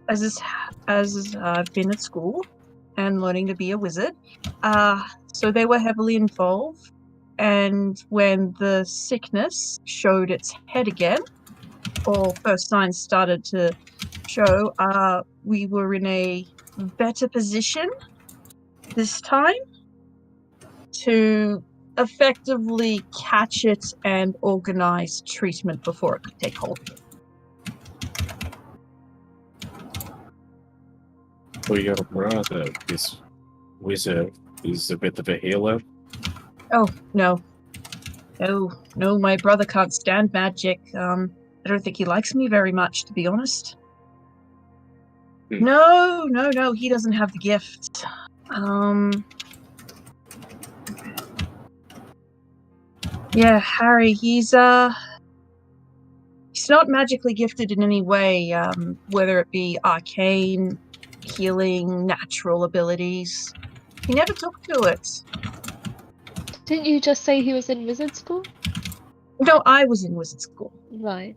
as I've been at school and learning to be a wizard. So they were heavily involved, and when the sickness showed its head again, or first signs started to show, we were in a better position this time to effectively catch it and organize treatment before it could take hold. So your brother, this wizard, is a bit of a healer? Oh, no. No, my brother can't stand magic. I don't think he likes me very much, to be honest. No, he doesn't have the gift. Yeah, Harry, he's not magically gifted in any way, whether it be arcane, healing, natural abilities. He never took to it. Didn't you just say he was in wizard school? No, I was in wizard school. Right.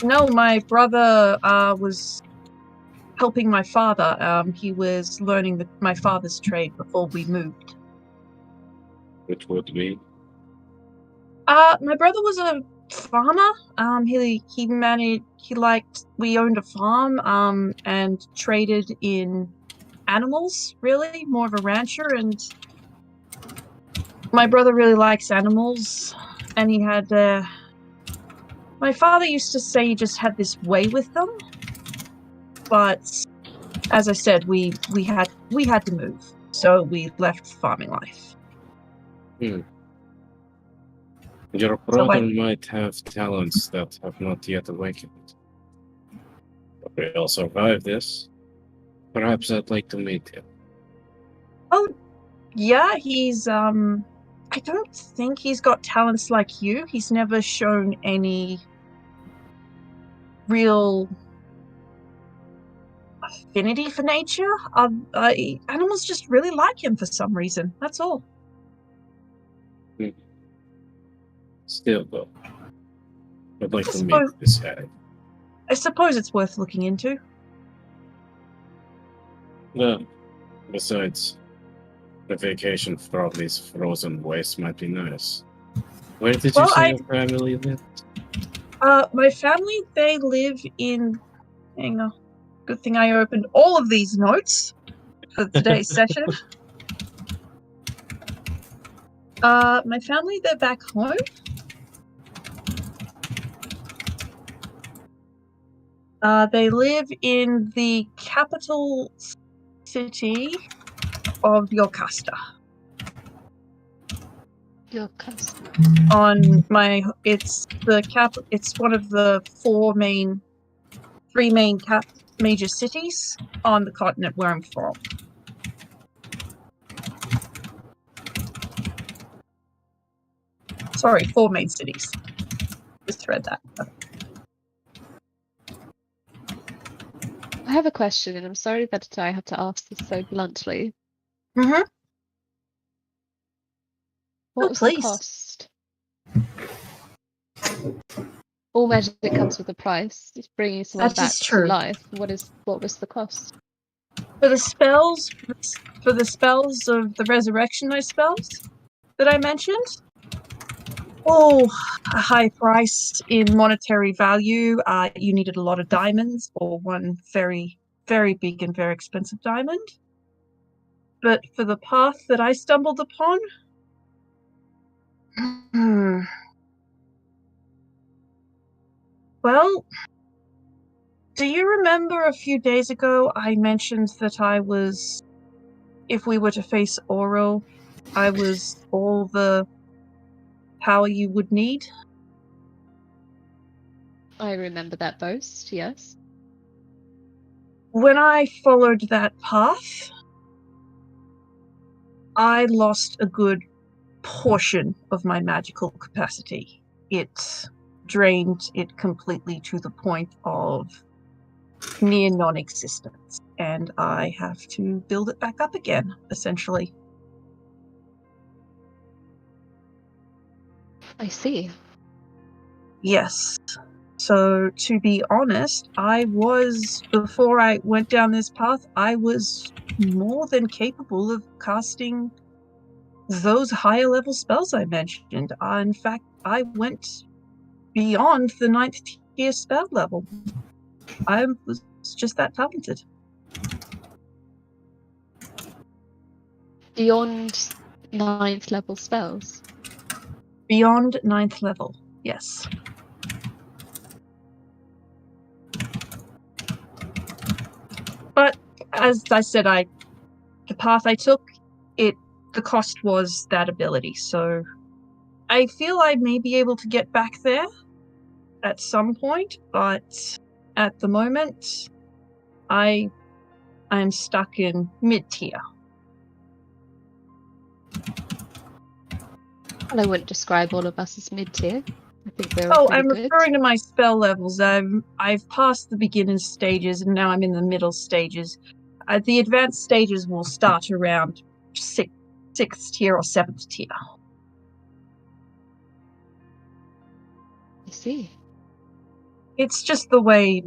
No, my brother was helping my father. He was learning my father's trade before we moved. Which would be? My brother was a farmer. We owned a farm, and traded in animals, really, more of a rancher, and my brother really likes animals, and he had, my father used to say he just had this way with them, but as I said, we had to move, so we left farming life. Your brother might have talents that have not yet awakened. But we'll survive this. Perhaps I'd like to meet him. Oh, yeah, he's, I don't think he's got talents like you. He's never shown any real affinity for nature. Animals just really like him for some reason. That's all. Still, though, I'd like to meet this guy. I suppose it's worth looking into. No. Besides, the vacation from these frozen wastes might be nice. Where did you say your family lived? My family, they live in... Hang on. Good thing I opened all of these notes for today's session. My family, they're back home. They live in the capital city of Yocasta. It's one of the three main major cities on the continent where I'm from. Sorry, 4 main cities. Just read that. I have a question, and I'm sorry that I have to ask this so bluntly. Mm-hmm. What was the cost? All magic comes with a price. It's bringing someone back to life. What was the cost? For the spells of the resurrection spells that I mentioned? Oh, a high price in monetary value. You needed a lot of diamonds, or one very, very big and very expensive diamond. But for the path that I stumbled upon, well, do you remember a few days ago I mentioned that if we were to face Oro, I was all the power you would need? I remember that boast, yes. When I followed that path, I lost a good portion of my magical capacity. It drained it completely to the point of near non-existence, and I have to build it back up again, essentially. I see. Yes. So, to be honest, before I went down this path, I was more than capable of casting those higher level spells I mentioned. In fact, I went beyond the 9th tier spell level. I was just that talented. Beyond 9th level spells? Beyond 9th level, yes. But as I said, the path I took, the cost was that ability. So I feel I may be able to get back there at some point, but at the moment, I'm stuck in mid-tier. Well, I wouldn't describe all of us as mid-tier. I think we're I'm good. referring to my spell levels. I've passed the beginner stages, and now I'm in the middle stages. The advanced stages will start around 6th tier or 7th tier. I see. It's just the way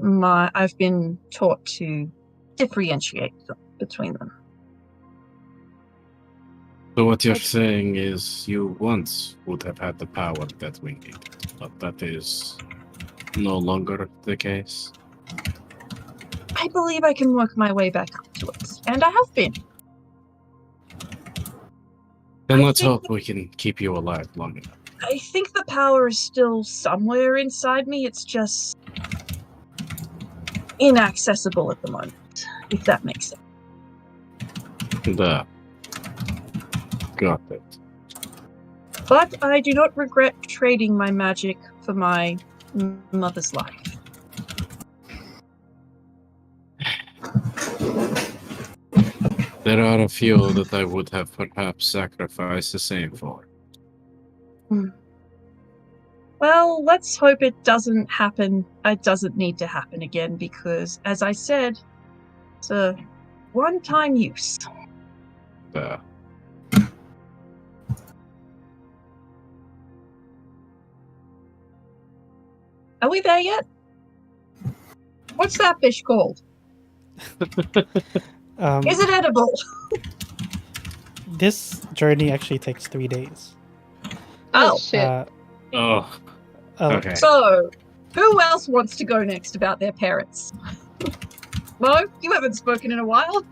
I've been taught to differentiate between them. So what you're saying is you once would have had the power that we need, but that is no longer the case? I believe I can work my way back up to it, and I have been. Then let's hope we can keep you alive long enough. I think the power is still somewhere inside me. It's just inaccessible at the moment, if that makes sense. Got it. But I do not regret trading my magic for my mother's life. There are a few that I would have perhaps sacrificed the same for. Well, let's hope it doesn't happen. It doesn't need to happen again because, as I said, it's a one-time use. Are we there yet? What's that fish called? Is it edible? This journey actually takes 3 days. Oh, shit. Okay. So, who else wants to go next about their parents? Mo, you haven't spoken in a while.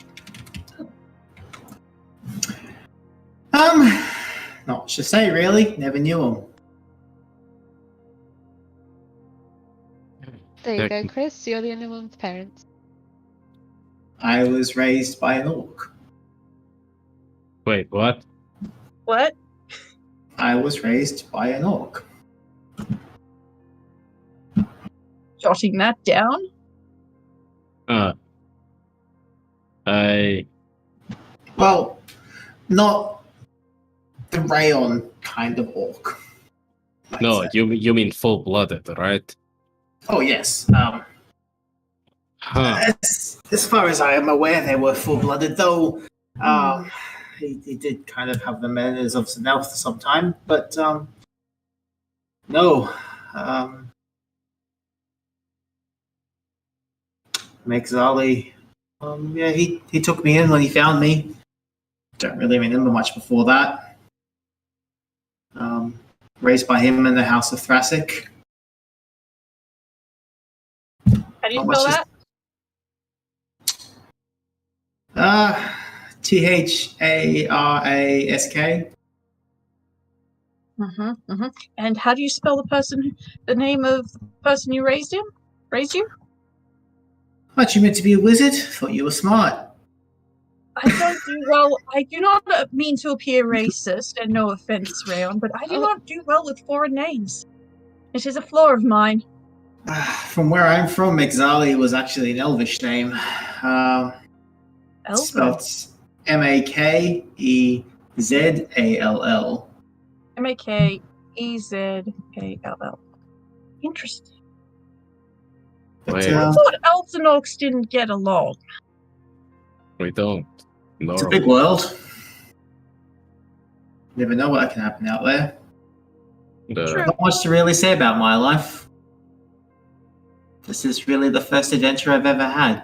Not much to say, really. Never knew him. There you go, Chris. You're the only one with parents. I was raised by an orc. Wait, what? What? I was raised by an orc. Jotting that down? Well, not the rayon kind of orc. No, you mean full-blooded, right? Oh, yes. Huh. As far as I am aware, they were full-blooded, though he did kind of have the manners of an elf for some time, but no. Megzali, he took me in when he found me. Don't really remember much before that. Raised by him in the House of Thrassic. How do you spell that? Tharask. And how do you spell the name of the person who raised you? What, you meant to be a wizard? Thought you were smart. I do not mean to appear racist, and no offense, Rayon, but I do not do well with foreign names. It is a flaw of mine. From where I'm from, Megzali was actually an elvish name. Spelled Makezzall. Makezzall. Interesting. But, I thought elves and orcs didn't get along. We don't. It's a big world. You never know what can happen out there. Not much to really say about my life. This is really the first adventure I've ever had.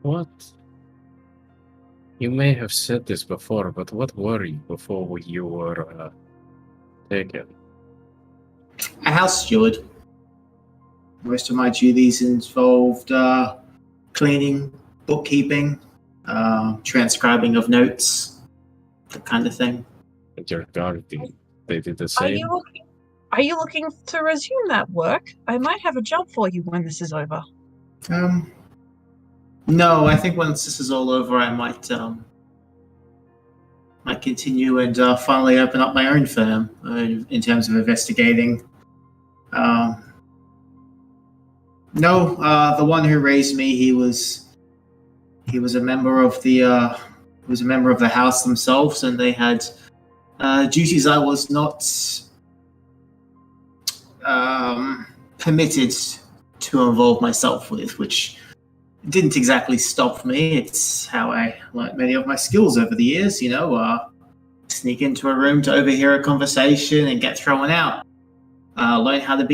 What? You may have said this before, but what were you before you were taken? A house steward. Most of my duties involved cleaning, bookkeeping, transcribing of notes, that kind of thing. And your guardian, they did the Are same? are you looking to resume that work? I might have a job for you when this is over. No, I think once this is all over, I might continue and finally open up my own firm in terms of investigating. No, the one who raised me, he was a member of the house themselves, and they had duties I was not permitted to involve myself with, which didn't exactly stop me. It's how I learnt many of my skills over the years, sneak into a room to overhear a conversation and get thrown out. Learn how to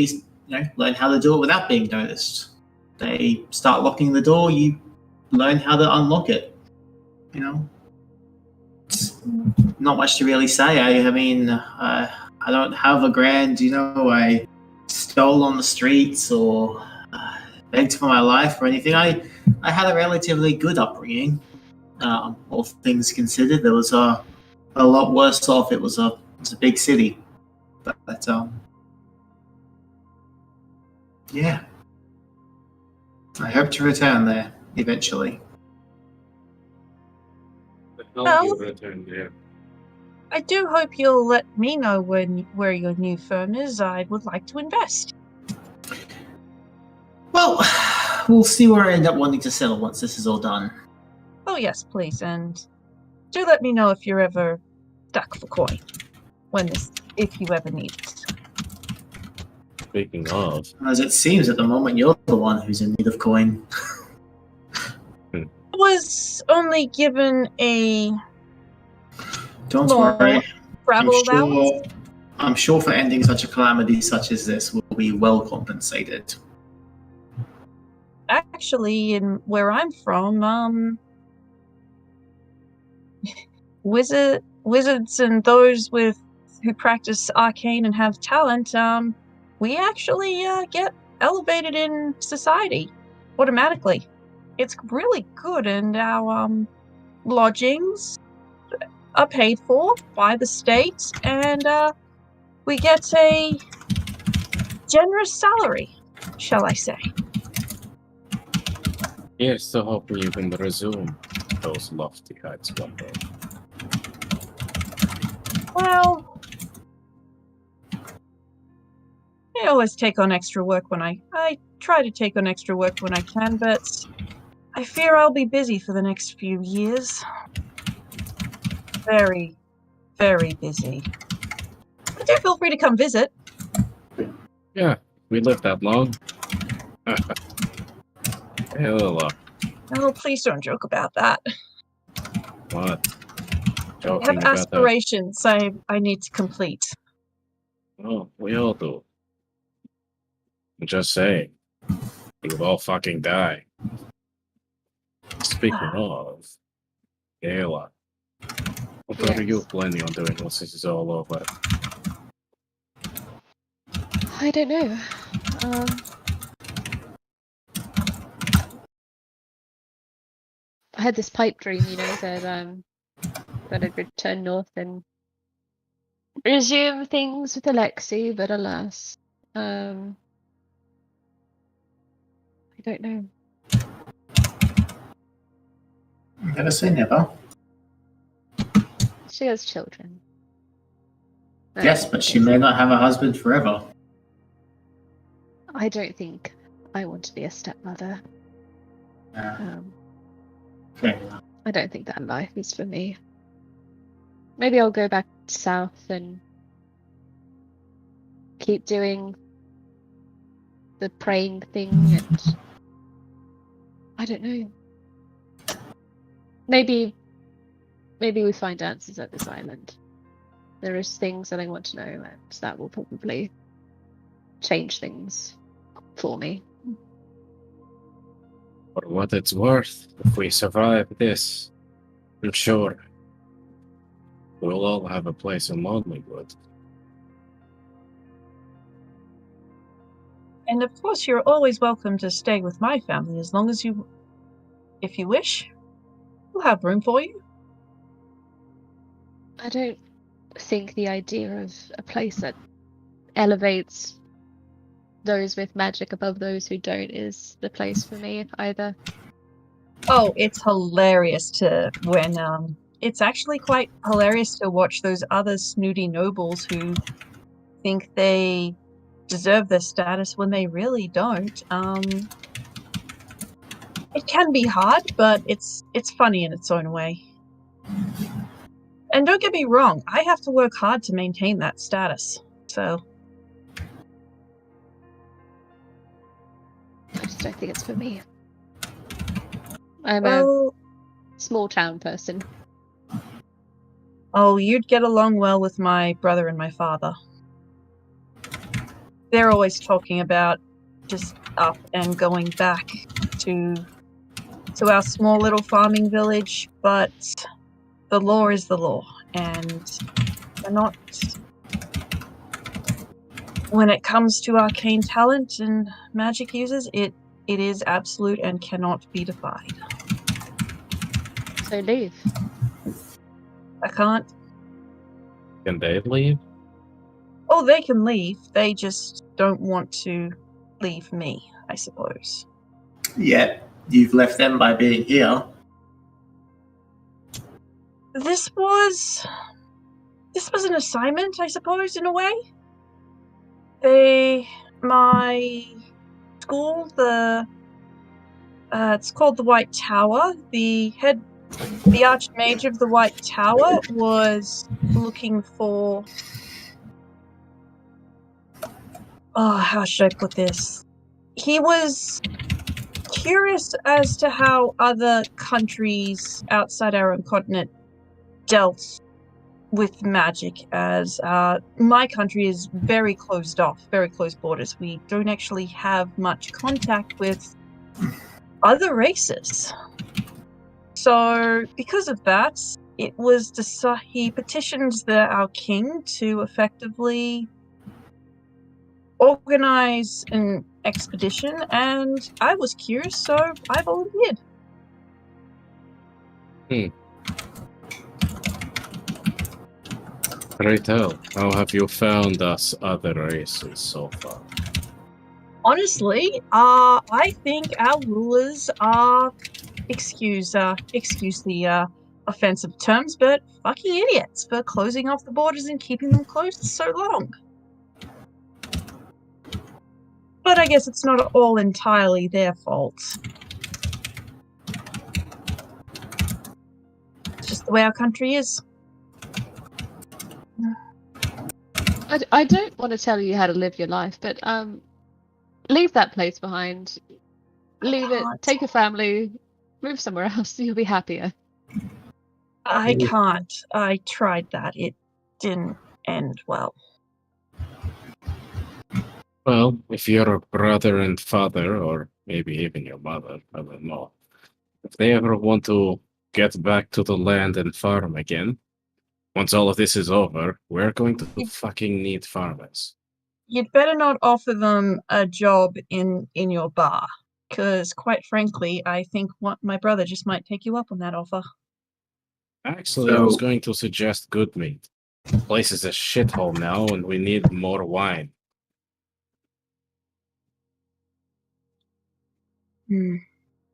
do it without being noticed. They start locking the door, you learn how to unlock it. It's not much to really say. I don't have a grand, I stole on the streets or begged for my life or anything. I had a relatively good upbringing, all things considered. There was a lot worse off. It was a big city, but yeah, I hope to return there eventually. How you return there? I do hope you'll let me know where your new firm is. I would like to invest. Well, we'll see where I end up wanting to settle once this is all done. Oh yes, please, and do let me know if you're ever stuck for coin if you ever need it. Speaking of, as it seems at the moment, you're the one who's in need of coin. I was only given a Don't worry. travel allowance. I'm sure for ending such a calamity such as this, we'll be well compensated. Actually, in where I'm from, wizards and those who practice arcane and have talent, we actually get elevated in society automatically. It's really good, and our lodgings are paid for by the state, and we get a generous salary, shall I say. here's to hoping you can resume those lofty heights one day. Well, I always take on extra work when I try to take on extra work when I can, but I fear I'll be busy for the next few years. Very, very busy. But do feel free to come visit. Yeah, we lived that long. Hell, Oh, please don't joke about that. what? I Joking have about aspirations I need to complete. that. Oh, we all do. I'm just saying, you'll all fucking die. Speaking of, Ayla, what are you planning on doing once this is all over? I don't know. I had this pipe dream, that I'd return north and resume things with Alexei, but alas, I don't know. Never say never. She has children. Yes, but she may not have a husband forever. I don't think I want to be a stepmother. Okay. I don't think that life is for me. Maybe I'll go back south and keep doing the praying thing, and I don't know. Maybe we find answers at this island. There is things that I want to know, and that will probably change things for me. For what it's worth, if we survive this, I'm sure we'll all have a place in Lonelywood. And of course, you're always welcome to stay with my family as long as if you wish. We'll have room for you. I don't think the idea of a place that elevates those with magic above those who don't is the place for me either. Oh, it's hilarious it's actually quite hilarious to watch those other snooty nobles who think they deserve their status when they really don't. It can be hard, but it's funny in its own way. And don't get me wrong, I have to work hard to maintain that status. So I just don't think it's for me. I'm well, a small town person. oh, you'd get along well with my brother and my father. They're always talking about just up and going back to our small little farming village, but the law is the law, and we're not. When it comes to arcane talent and magic users, it is absolute and cannot be defied. So leave. I can't. Can they leave? Oh, they can leave. They just don't want to leave me, I suppose. Yet you've left them by being here. This was an assignment, I suppose, in a way. My school, it's called the White Tower. The Archmage of the White Tower was looking for. Oh, how should I put this? He was curious as to how other countries outside our own continent dealt with magic, as my country is very closed off, very closed borders. We don't actually have much contact with other races. So, because of that, it was he petitioned our king to effectively organize an expedition, and I was curious, so I volunteered. Pray tell, how have you found us other races so far? Honestly, I think our rulers are, excuse the offensive terms, but fucking idiots for closing off the borders and keeping them closed so long. But I guess it's not all entirely their fault. It's just the way our country is. I don't want to tell you how to live your life, but leave that place behind. Leave it. Take your family. Move somewhere else. You'll be happier. I can't. I tried that. It didn't end well. Well, if your brother and father, or maybe even your mother, I don't know, if they ever want to get back to the land and farm again, once all of this is over, we're going to fucking need farmers. You'd better not offer them a job in your bar, because quite frankly, I think my brother just might take you up on that offer. Actually, I was going to suggest good meat. The place is a shithole now, and we need more wine.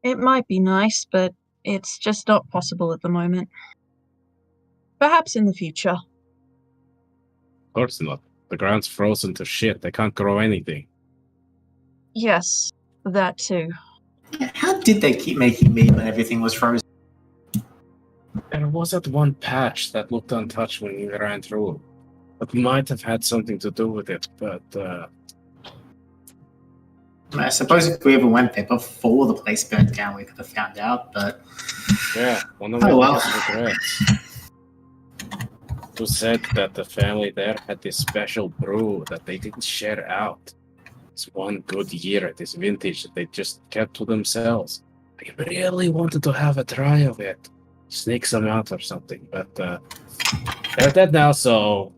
It might be nice, but it's just not possible at the moment. Perhaps in the future. Of course not. The ground's frozen to shit. They can't grow anything. Yes, that too. How did they keep making meat when everything was frozen? There was that one patch that looked untouched when we ran through. It might have had something to do with it, but I suppose if we ever went there before the place burned down, we could have found out, but... yeah, one of my biggest regrets. Who said that the family there had this special brew that they didn't share out. It's one good year at this vintage that they just kept to themselves. I really wanted to have a try of it. Sneak some out or something, but they're dead now, so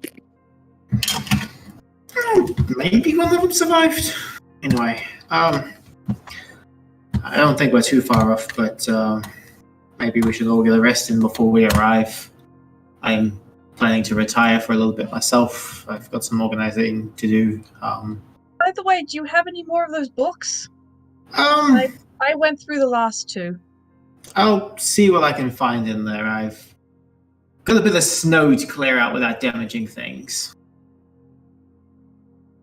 Maybe one of them survived. Anyway, I don't think we're too far off, but maybe we should all get a rest in before we arrive. I'm planning to retire for a little bit myself. I've got some organizing to do. By the way, do you have any more of those books? Um, I went through the last two. I'll see what I can find in there. I've got a bit of snow to clear out without damaging things.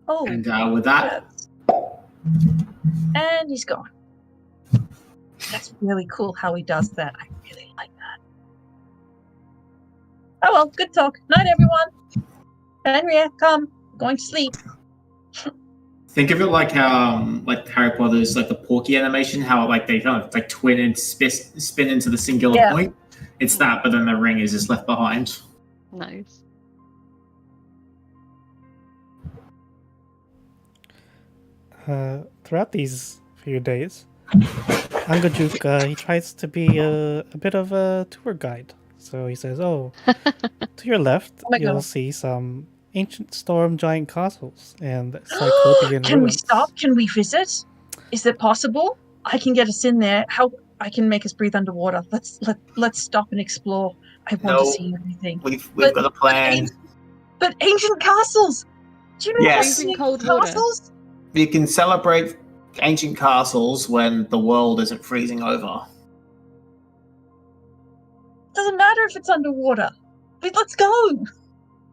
Oh, And with that, and he's gone. That's really cool how he does that. I really like that. Oh well, good talk. Night, everyone. Henriette, come. I'm going to sleep. think of it like Harry Potter's like the Porky animation, how like they kind of like twin and spin into the singular point. It's that, but then the ring is just left behind. Nice. Throughout these few days, Angajuk, he tries to be a bit of a tour guide. So he says, "Oh, to your left, Oh my you'll God. see some ancient storm giant castles and cyclopean Can we ruins." stop? Can we visit? Is it possible? I can get us in there. How I can make us breathe underwater. Let's stop and explore. I want to No. see everything. We've But- got a plan. But ancient castles. Do you know Yes. how Freezing many cold water. castles? We can celebrate ancient castles when the world isn't freezing over. Doesn't matter if it's underwater. But let's go.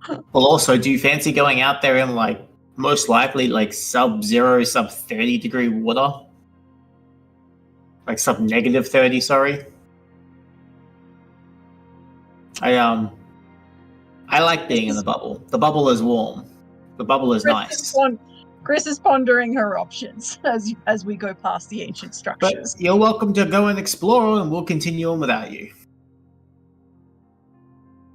Well, also, do you fancy going out there in like most likely like sub-zero, sub-30 degree water? Like sub-negative 30, sorry. I like being in the bubble. The bubble is warm. The bubble is nice. Chris is pondering her options as we go past the ancient But structures. you're welcome to go and explore, and we'll continue on without you.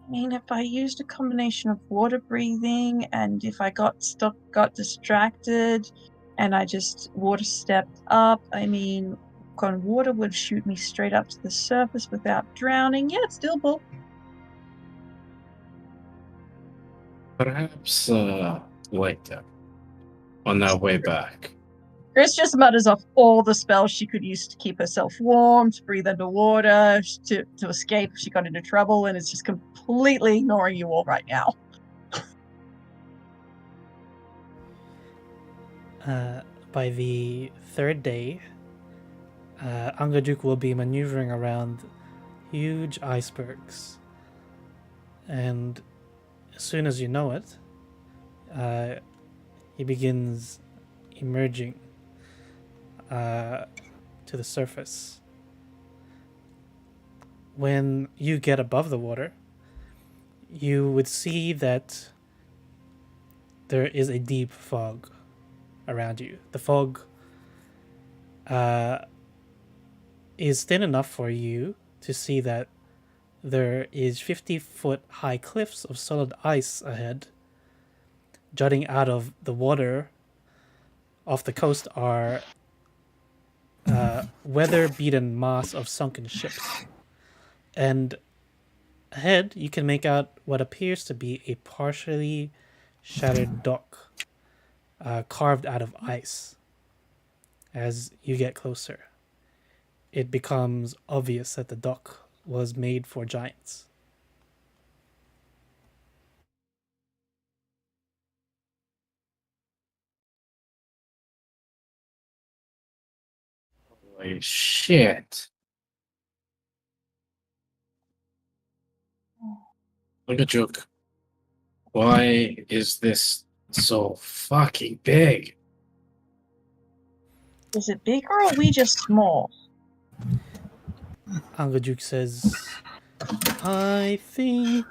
I mean, if I used a combination of water breathing and if I got distracted and I just water stepped up, I mean, water would shoot me straight up to the surface without drowning. Yeah, it's doable. perhaps later, on our way back. Chris just mutters off all the spells she could use to keep herself warm, to breathe underwater, to escape if she got into trouble, and is just completely ignoring you all right now. By the third day, Angajuk will be maneuvering around huge icebergs. And as soon as you know it, he begins emerging to the surface. When you get above the water, you would see that there is a deep fog around you. The fog is thin enough for you to see that there is 50-foot high cliffs of solid ice ahead. Jutting out of the water off the coast are weather-beaten mass of sunken ships. And ahead, you can make out what appears to be a partially shattered dock carved out of ice. As you get closer, it becomes obvious that the dock was made for giants. Holy shit. Look at Juk. Why is this so fucking big? Is it big or are we just small? Angajuk says, I think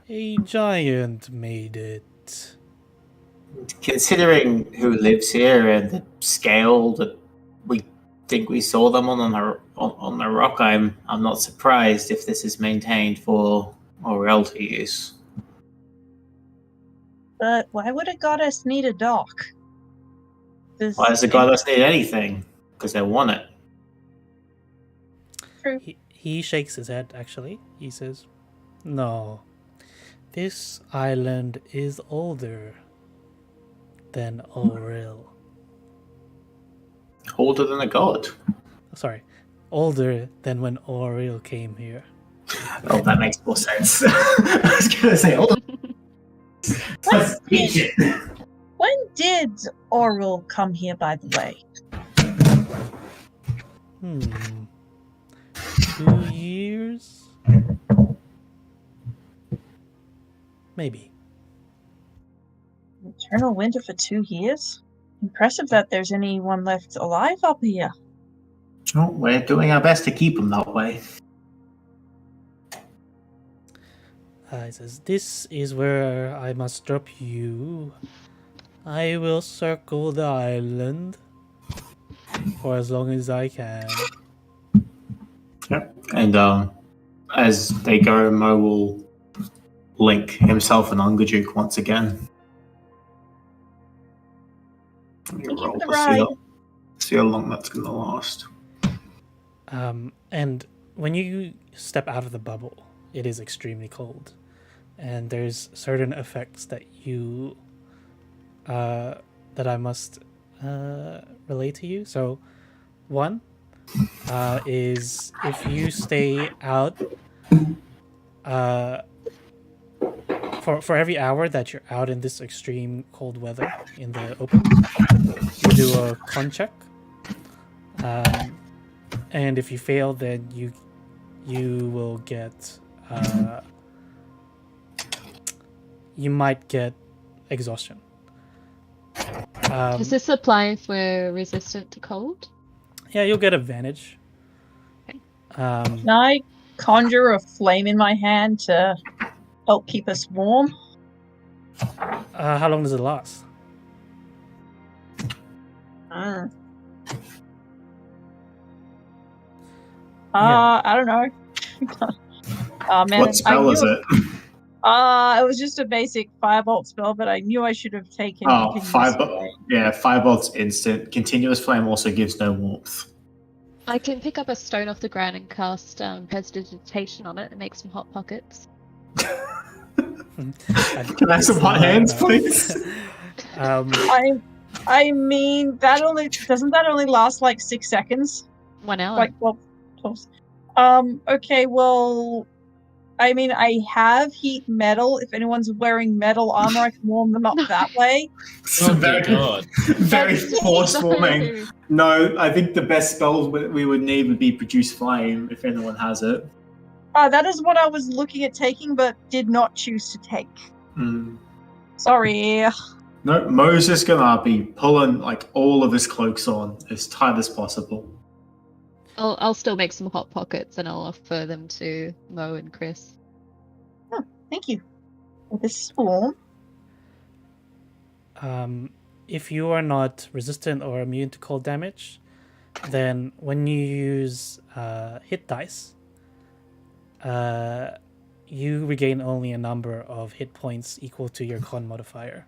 a giant made it. Considering who lives here and the scale that we think we saw them on the rock, I'm not surprised if this is maintained for royalty use. But why would a goddess need a dock? Why does the goddess need anything? Because they want it. He shakes his head, actually. He says, no. This island is older than Oril. Older than a god. Sorry, older than when Oril came here. Oh, that makes more sense. I was going to say, older. That's ancient. When did Oral come here, by the way? 2 years? Maybe. Eternal winter for 2 years? Impressive that there's anyone left alive up here. Well, we're doing our best to keep them that way. He says, this is where I must drop you. I will circle the island for as long as I can. Yep. And as they go, Mo will link himself and Ungajuk once again. Let me roll to see how long that's going to last. And when you step out of the bubble, it is extremely cold. And there's certain effects that you that I must relay to you. So one is if you stay out for every hour that you're out in this extreme cold weather in the open, you do a con check. And if you fail, then you will get you might get exhaustion. Does this apply if we're resistant to cold? Yeah, you'll get advantage. Okay. Can I conjure a flame in my hand to help keep us warm? How long does it last? Mm. Yeah. I don't know. Oh man, What spell is it? It was just a basic firebolt spell, but I knew I should have taken. Oh, continuous flame. firebolt's instant. Continuous flame also gives no warmth. I can pick up a stone off the ground and cast prestidigitation on it and make some hot pockets. Can I have some hot hands, please? I mean, that only doesn't that only last like 6 seconds? 1 hour. Like 12. Okay, well, I mean, I have heat metal. If anyone's wearing metal armor, I can warm them up that way. Oh my god. Very That's force so- warming. No, I think the best spells we would need would be produce flame if anyone has it. That is what I was looking at taking, but did not choose to take. Sorry. No, Mo's just gonna be pulling like all of his cloaks on as tight as possible. I'll still make some hot pockets and I'll offer them to Mo and Chris. Oh, thank you. Well, this is warm. If you are not resistant or immune to cold damage, then when you use hit dice, you regain only a number of hit points equal to your con modifier.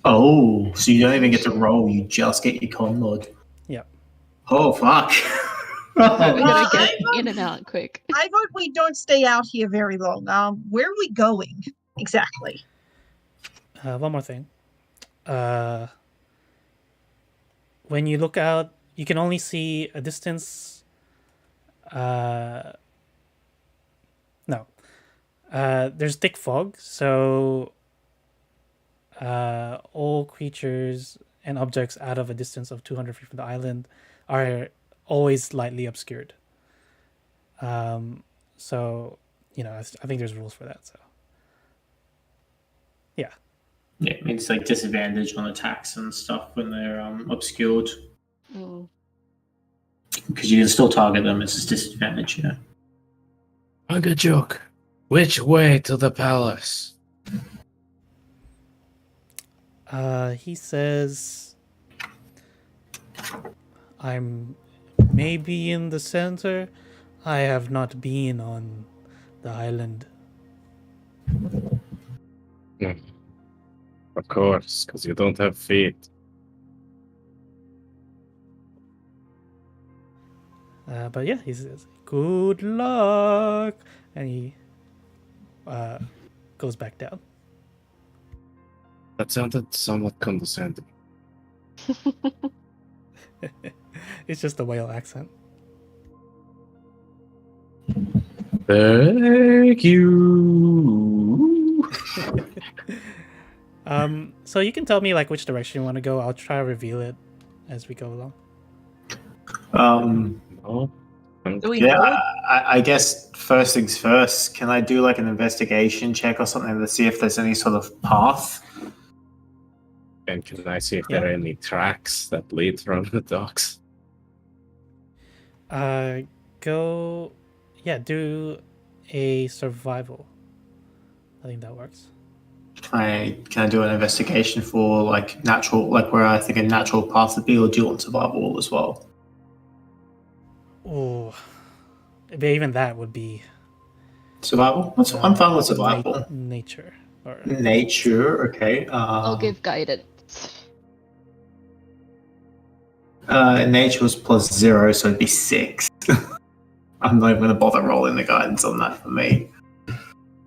Oh, so you don't even get to roll, you just get your con mod. Yep. Oh, fuck. We're gonna get I in and out quick. I vote we don't stay out here very long. Where are we going exactly? One more thing. When you look out, you can only see a distance. No. There's thick fog, so all creatures and objects out of a distance of 200 feet from the island are always slightly obscured. So, I think there's rules for that. So, yeah. Yeah, it's like disadvantage on attacks and stuff when they're obscured. Because you can still target them, it's just disadvantage, yeah. A good joke. Which way to the palace? He says, I'm maybe in the center. I have not been on the island. Of course, because you don't have feet. But yeah, he says, "Good luck," and he goes back down. That sounded somewhat condescending. It's just a whale accent. Thank you. So you can tell me like which direction you want to go. I'll try to reveal it as we go along. No. Do we Yeah, know it? I guess first things first. Can I do like an investigation check or something to see if there's any sort of path? And can I see if there are any tracks that lead from the docks? Do a survival. I think that works. Can I do an investigation for like natural, like where I think a natural path would be, or do you want survival as well? Oh, but even that would be Survival? I'm fine with survival. nature. Or Nature, okay. I'll give guidance. Nature was +0, so it'd be 6. I'm not even going to bother rolling the guidance on that for me.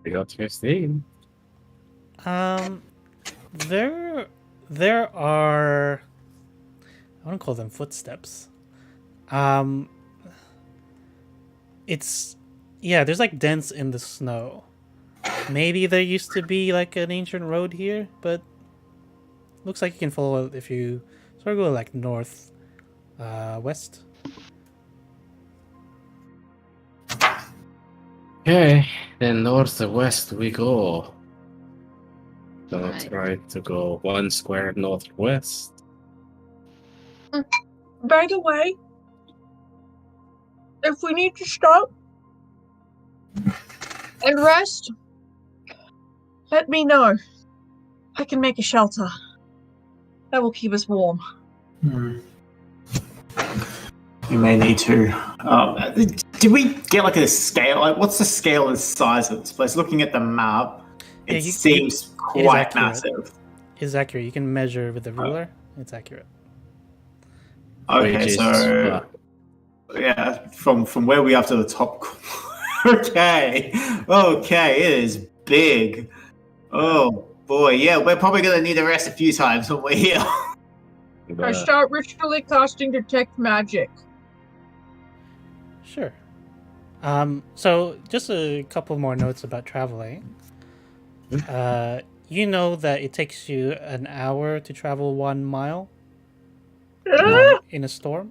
We got 15. There are, I wouldn't call them footsteps. There's like dents in the snow. Maybe there used to be like an ancient road here, but looks like you can follow it if you sort of go like north, west. Okay, then north to west we go. Gonna Right. try to go 1 square northwest. By the way, if we need to stop and rest, let me know. I can make a shelter. That will keep us warm. You may need to. Did we get like a scale? Like, what's the scale and size of this place? Looking at the map, Yeah, it you- seems it is quite accurate. massive. It's accurate. You can measure with the ruler. It's accurate. Okay, Which is, so yeah, from where we are to the top. Okay, it is big. Oh boy, yeah, we're probably gonna need to rest a few times when we're here. I start ritually casting detect magic. Sure. So just a couple more notes about traveling. You know that it takes you an hour to travel 1 mile in a storm.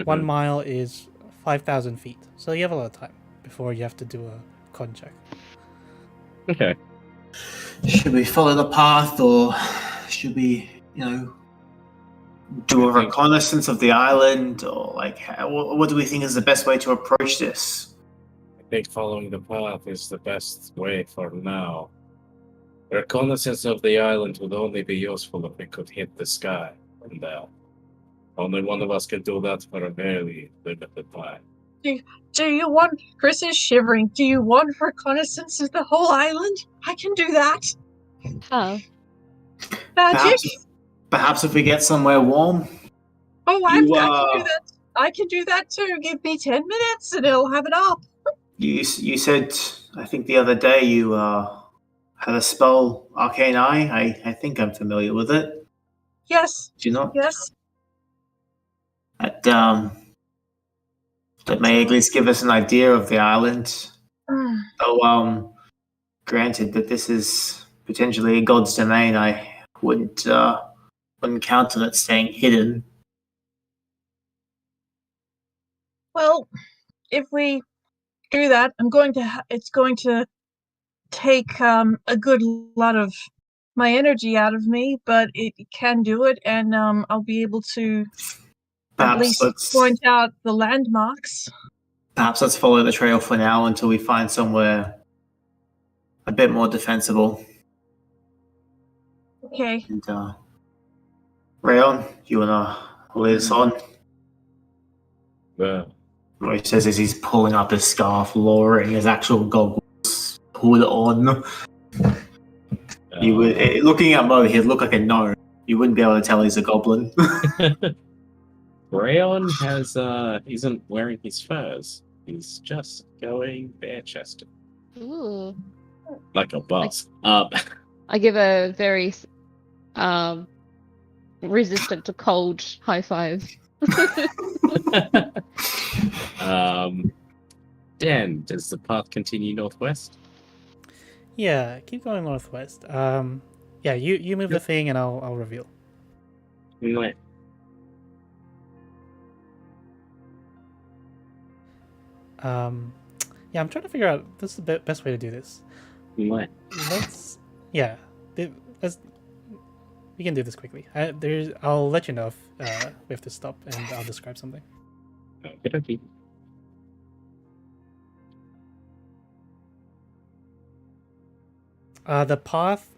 1 mile is 5,000 feet, so you have a lot of time before you have to do a con check. Okay. Should we follow the path, or should we, do a reconnaissance of the island, or like, what do we think is the best way to approach this? I think following the path is the best way for now. Reconnaissance of the island would only be useful if we could hit the sky from there. Only one of us can do that for a very limited time. Do you want... Chris is shivering. Do you want reconnaissance of the whole island? I can do that. How? Magic? Perhaps if we get somewhere warm. I can do You, that. I can do that too. Give me 10 minutes and it'll have it up. you said, I think the other day you had a spell, Arcane Eye. I think I'm familiar with it. Yes. Do you not? Yes. That may at least give us an idea of the island. Though, granted that this is potentially a god's domain, I wouldn't count on it staying hidden. Well, if we do that, it's going to take a good lot of my energy out of me, but it can do it, and I'll be able to at least point out the landmarks. Perhaps let's follow the trail for now until we find somewhere a bit more defensible. Okay. And Rayon, you wanna lead us on? Well, What he says is he's pulling up his scarf, lowering his actual goggles, hood on. You would, looking at Mo, he'd look like a gnome. You wouldn't be able to tell he's a goblin. Rayon isn't wearing his furs. He's just going bare chested. Ooh. Like a boss. I give a very resistant to cold high five. Dan, does the path continue northwest? Yeah, keep going northwest. Yeah, you move the thing and I'll reveal. Mwah. Yeah, I'm trying to figure out this is the best way to do this. Mwah. Yeah, let's we can do this quickly. I'll let you know if we have to stop and I'll describe something. Okay. The path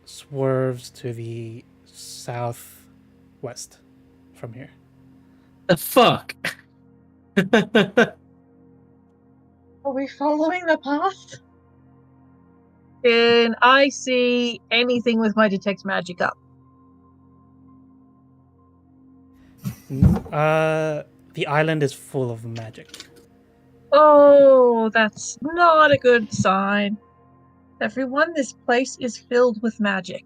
swerves to the southwest from here. The fuck? Are we following the path? Can I see anything with my detect magic up? The island is full of magic. Oh, that's not a good sign. Everyone, this place is filled with magic.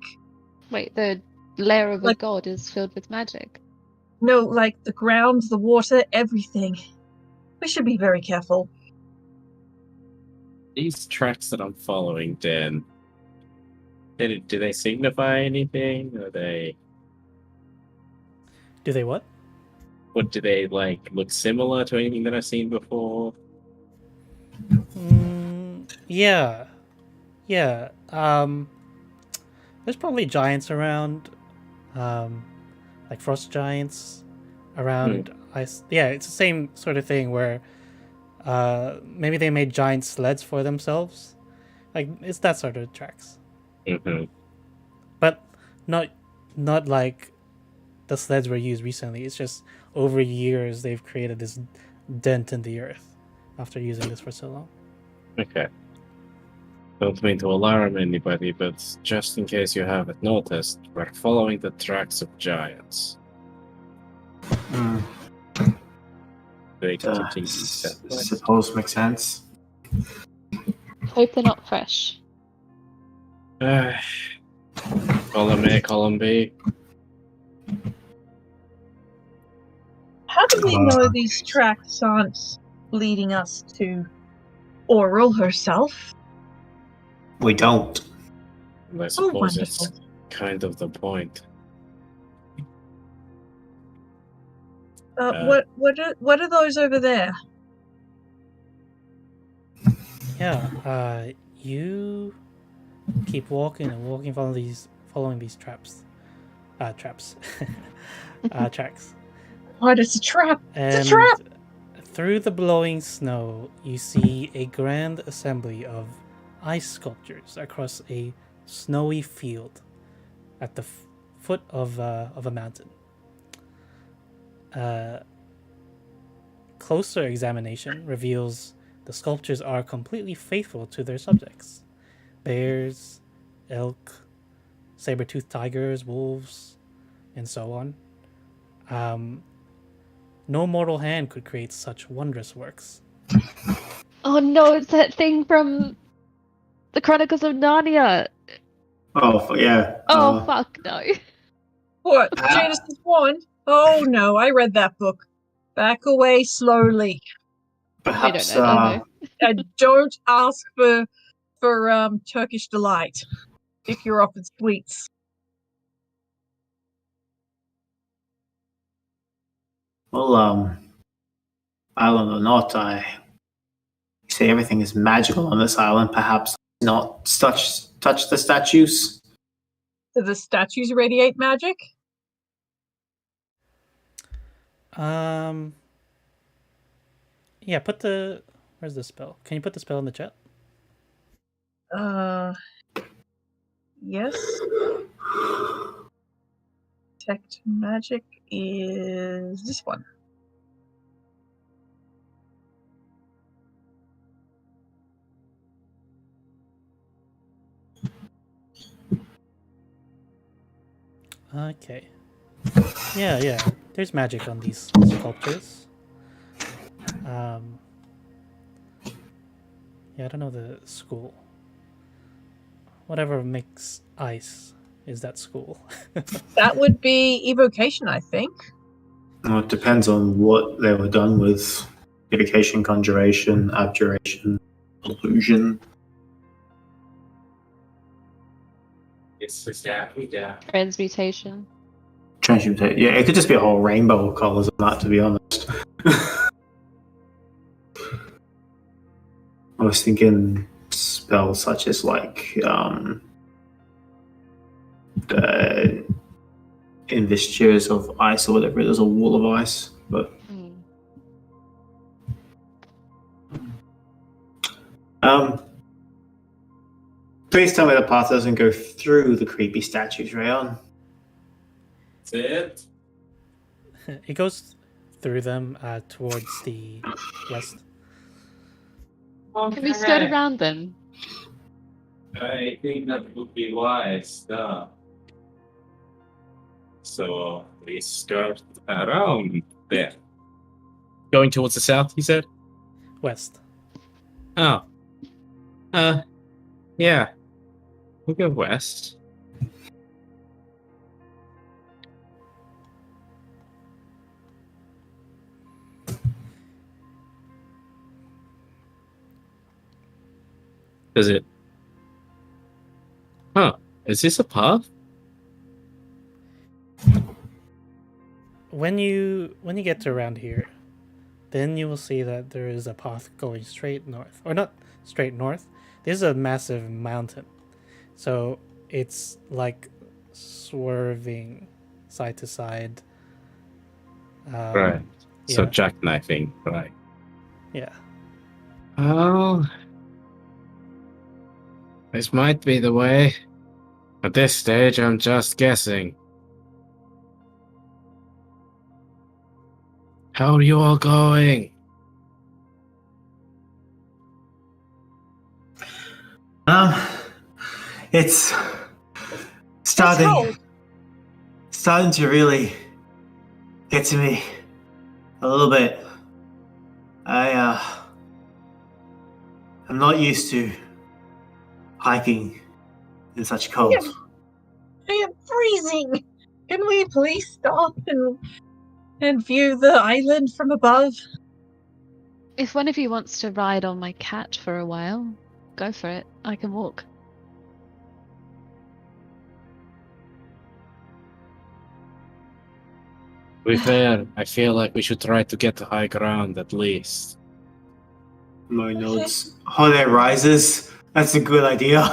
Wait, the lair of a Like- god is filled with magic. No, like the ground, the water, everything. We should be very careful. These tracks that I'm following, Dan, do they signify anything? Are they... Do they what? What do they, like, look similar to anything that I've seen before? Yeah. There's probably giants around, like frost giants around ice. Yeah, it's the same sort of thing where maybe they made giant sleds for themselves. Like it's that sort of tracks, Mm-hmm. but not like the sleds were used recently. It's just over years they've created this dent in the earth after using this for so long. Okay. Don't mean to alarm anybody, but just in case you haven't noticed, we're following the tracks of giants. Hmm. They continue stepwise. Suppose makes sense. Hope they're not fresh. Column A, column B. How do we know these tracks aren't leading us to Oral herself? We don't. And I Oh, suppose it's wonderful. kind of the point. What are those over there? Yeah, you keep walking and walking, following these traps. Tracks. What? It's a trap. And It's a trap. through the blowing snow, you see a grand assembly of ice sculptures across a snowy field at the foot of a mountain. Closer examination reveals the sculptures are completely faithful to their subjects: bears, elk, saber-toothed tigers, wolves, and so on. No mortal hand could create such wondrous works. Oh no, it's that thing from the Chronicles of Narnia. Oh, yeah. Oh fuck no. What? Genesis 1? Oh no, I read that book. Back away slowly. Perhaps, We don't know, And don't ask for Turkish delight if you're offered sweets. well, island or not, I say everything is magical on this island. Perhaps not touch the statues. Do the statues radiate magic? Yeah, where's the spell? Can you put the spell in the chat? Yes. Detect magic is this one. Okay. Yeah. there's magic on these sculptures. Yeah, I don't know the school. Whatever makes ice is that school. That would be evocation, I think. Well, it depends on what they were done with. Evocation, conjuration, abjuration, illusion. It's exactly, yeah. Transmutation. Transmutation. Yeah, it could just be a whole rainbow of colours on that, to be honest. I was thinking spells such as like the investitures of ice or whatever. There's a wall of ice, but please tell me the path doesn't go through the creepy statues, Rayon. That's it. It goes through them towards the west. Can we skirt around them? I think that would be wise. So we skirt around there. Going towards the south, you said? West. Oh. Yeah. We'll go west. Is it? Huh. Is this a path? When you get to around here, then you will see that there is a path going straight north. Or not straight north. This is a massive mountain. So it's like swerving side to side. Right. So yeah. jackknifing, right. Yeah. Oh. This might be the way. At this stage, I'm just guessing. How are you all going? It's cold. starting to really get to me a little bit. I'm not used to hiking in such cold. I am freezing. Can we please stop and view the island from above? If one of you wants to ride on my cat for a while, go for it. I can walk. To be fair, I feel like we should try to get to high ground at least. Mo nods. Holiday rises. That's a good idea.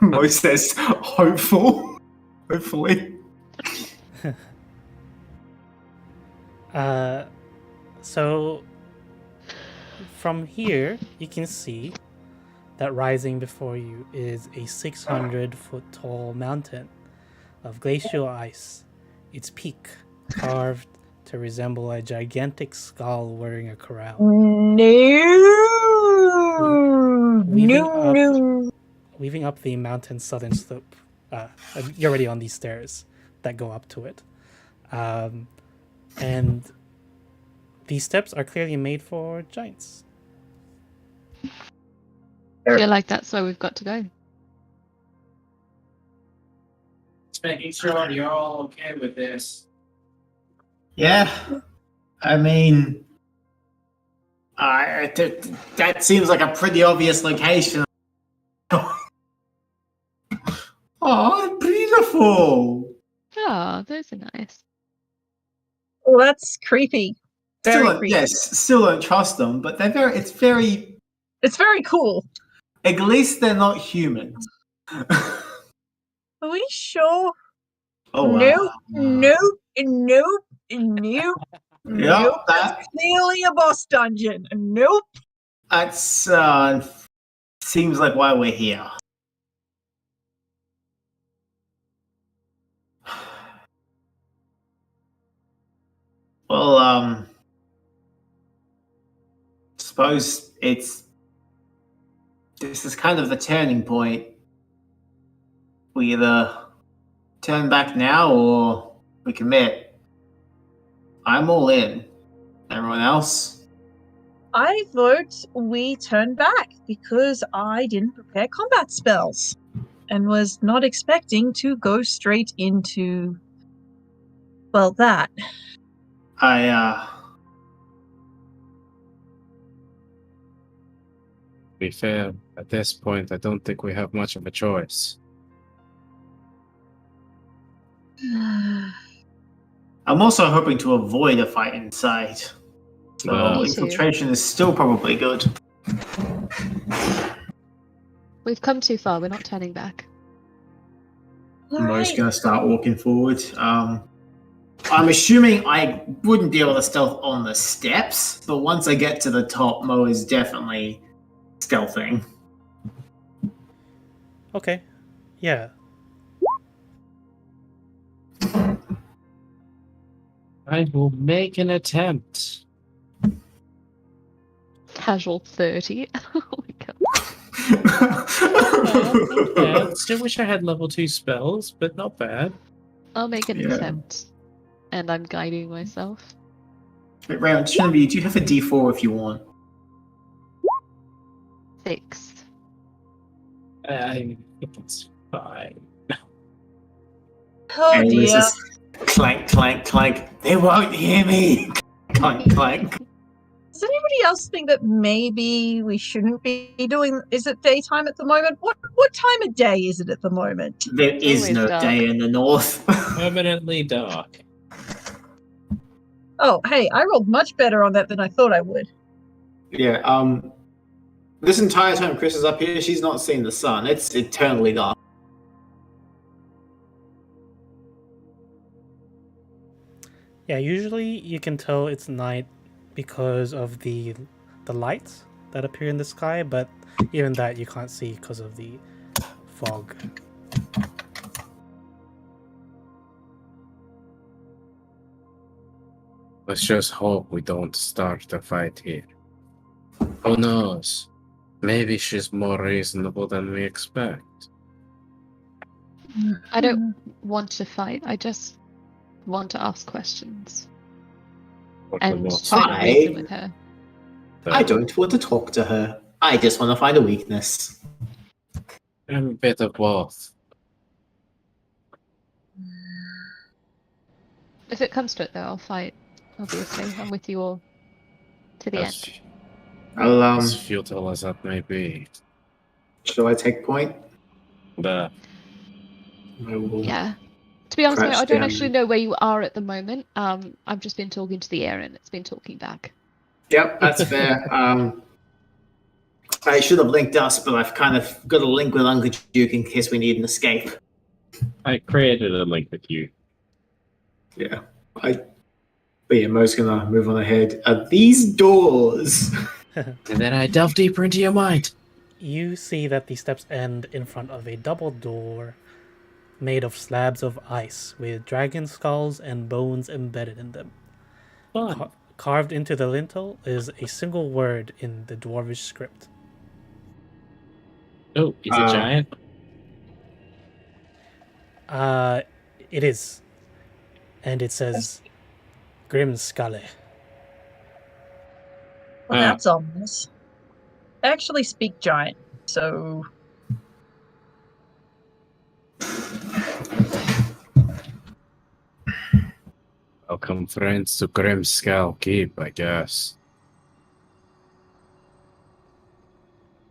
Mo says, hopeful. Hopefully. So from here, you can see that rising before you is a 600-foot tall mountain of glacial ice. Its peak carved to resemble a gigantic skull wearing a crown. Weaving up the mountain's southern slope. You're already on these stairs that go up to it. And these steps are clearly made for giants. I feel like that's where we've got to go. Just making sure you're all okay with this. Yeah. I mean, that seems like a pretty obvious location. Oh, beautiful. Oh, those are nice. Well, that's creepy. Very creepy. Yes, still don't trust them, but it's very cool. At least they're not humans. Are we sure? Oh wow. Nope. Yep, That's clearly a boss dungeon. Nope. That's seems like why we're here. Well, suppose this is kind of the turning point. We either turn back now or we commit? I'm all in. Everyone else? I vote we turn back because I didn't prepare combat spells and was not expecting to go straight into, well, that. To be fair, at this point, I don't think we have much of a choice. I'm also hoping to avoid a fight inside. So Me too. infiltration is still probably good. We've come too far. We're not turning back. Mo's Alright. gonna start walking forward. I'm assuming I wouldn't be able to stealth on the steps, but once I get to the top, Mo is definitely stealthing. Okay. Yeah. I will make an attempt. Casual 30. Oh my god. Not bad. Still wish I had level 2 spells, but not bad. I'll make an Yeah. attempt. And I'm guiding myself. Wait, Ray, I'm just remember, do you have a D4 if you want? 6. I think it's fine. Oh And it's dear. just clank, clank, clank. They won't hear me. Clank, clank. Does anybody else think that maybe we shouldn't be doing? Is it daytime at the moment? What time of day is it at the moment? There It's is always no dark. day in the north. Permanently dark. Oh, hey, I rolled much better on that than I thought I would. Yeah, this entire time Chris is up here, she's not seeing the sun. It's eternally dark. Yeah, usually you can tell it's night because of the lights that appear in the sky, but even that you can't see because of the fog. Let's just hope we don't start the fight here. Who knows? Maybe she's more reasonable than we expect. I don't want to fight. I just want to ask questions. What And we try to I- reason with her. I don't want to talk to her. I just want to find a weakness. I'm a bit of both. If it comes to it, though, I'll fight. Obviously, I'm with you all to the As, end. I'll, as futile as that may be. shall I take point? But I will. Yeah. To be honest, Crouch I don't down. actually know where you are at the moment. I've just been talking to the air, and it's been talking back. Yep, that's fair. I should have linked us, but I've kind of got a link with Uncle Duke in case we need an escape. I created a link with you. Yeah. But yeah, Mo's gonna move on ahead. These doors. And then I delve deeper into your mind. You see that the steps end in front of a double door made of slabs of ice with dragon skulls and bones embedded in them. Fun. Carved into the lintel is a single word in the dwarvish script. Oh, he's a giant. It is. And it says Grimskalle. Well, that's ominous. I actually speak giant, so Welcome, friends, to Grimskull Keep, I guess.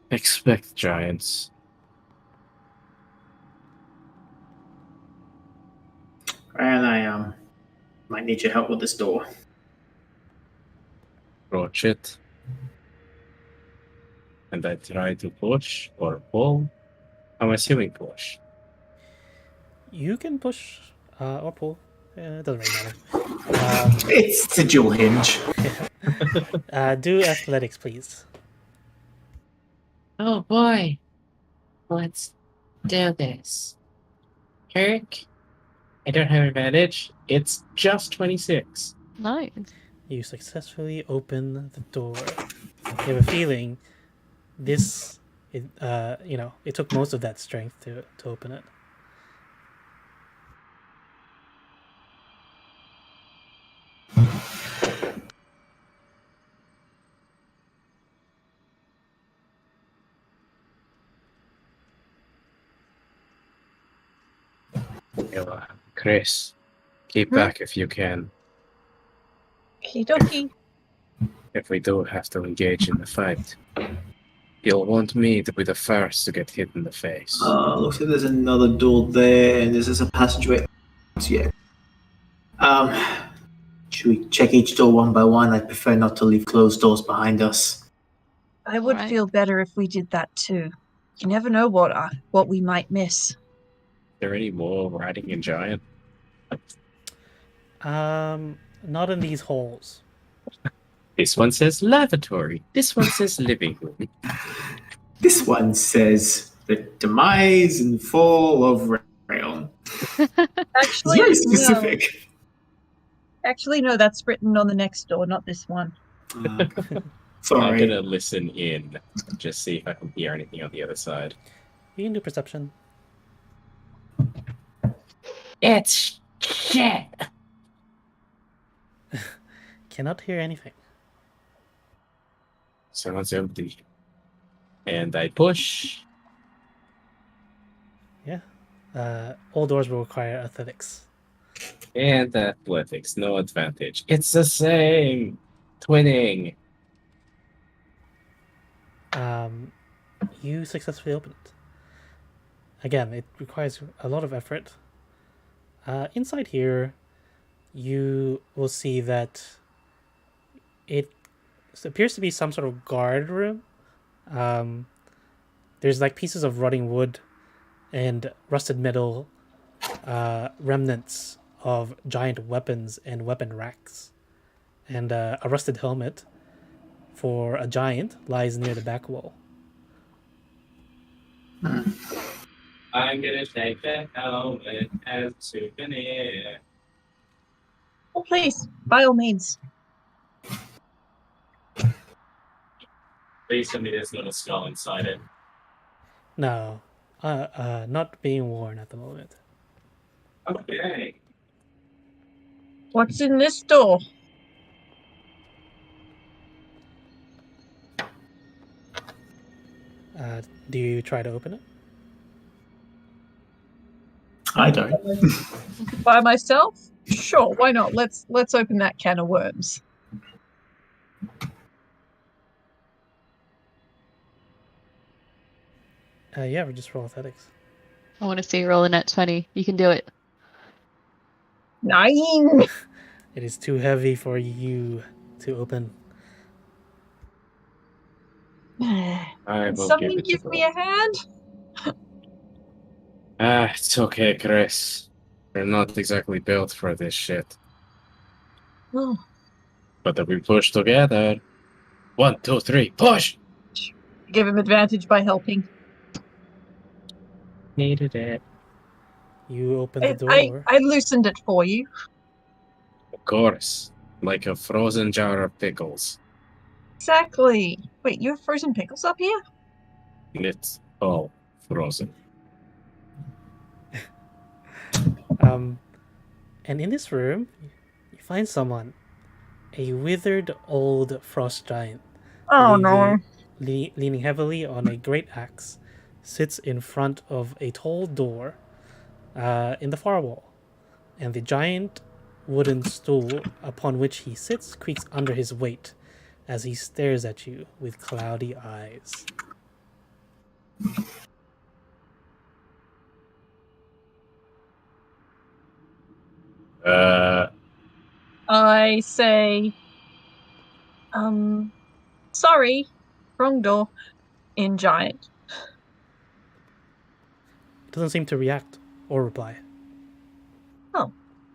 Expect giants. And I might need your help with this door. Approach it. And I try to push or pull. I'm assuming push. You can push or pull. It doesn't really matter. It's a dual hinge. Do athletics, please. Oh boy. Let's do this. Kirk, I don't have advantage. It's just 26. Nice. You successfully open the door. You have a feeling this, it took most of that strength to open it. Chris, keep Hmm? back if you can. Okie dokie. If we do have to engage in the fight, you'll want me to be the first to get hit in the face. Looks like there's another door there, and there's a passageway. Yeah. Should we check each door one by one? I'd prefer not to leave closed doors behind us. I would Alright. feel better if we did that too. You never know what we might miss. Is there any more riding in giant? Not in these holes. This one says lavatory. This one says living room. This one says the demise and fall of Rayon. It's Actually, very no. specific. Actually, no, that's written on the next door, not this one. I'm Sorry. gonna listen in, just see if I can hear anything on the other side. You can do perception. It's shit. Cannot hear anything. Sounds empty. And I push. Yeah. All doors will require athletics. And athletics, no advantage. It's the same. Twinning. You successfully open it. Again, it requires a lot of effort. Inside here, you will see that it appears to be some sort of guard room. There's like pieces of rotting wood and rusted metal, remnants of giant weapons and weapon racks, and a rusted helmet for a giant lies near the back wall. I'm gonna take that helmet as a souvenir. Oh, please, by all means. Please tell me there's not a skull inside it. No, not being worn at the moment. Okay. What's in this door? Do you try to open it? I don't. By myself? Sure, why not? Let's open that can of worms. Yeah, we just roll athletics. I want to see you roll a net 20. You can do it. 9. It is too heavy for you to open. I will Someone give it give to me them. a hand? It's okay, Chris. We're not exactly built for this shit. Oh, But if we push together. 1, 2, 3, push! give him advantage by helping. Needed it. You open the I door. loosened it for you. Of course. Like a frozen jar of pickles. Exactly. Wait, you have frozen pickles up here? It's all frozen. And in this room, you find someone, a withered old frost giant, Oh no. leaning heavily on a great axe, sits in front of a tall door in the far wall, and the giant wooden stool upon which he sits creaks under his weight as he stares at you with cloudy eyes. I say, sorry, wrong door. In giant. It doesn't seem to react or reply.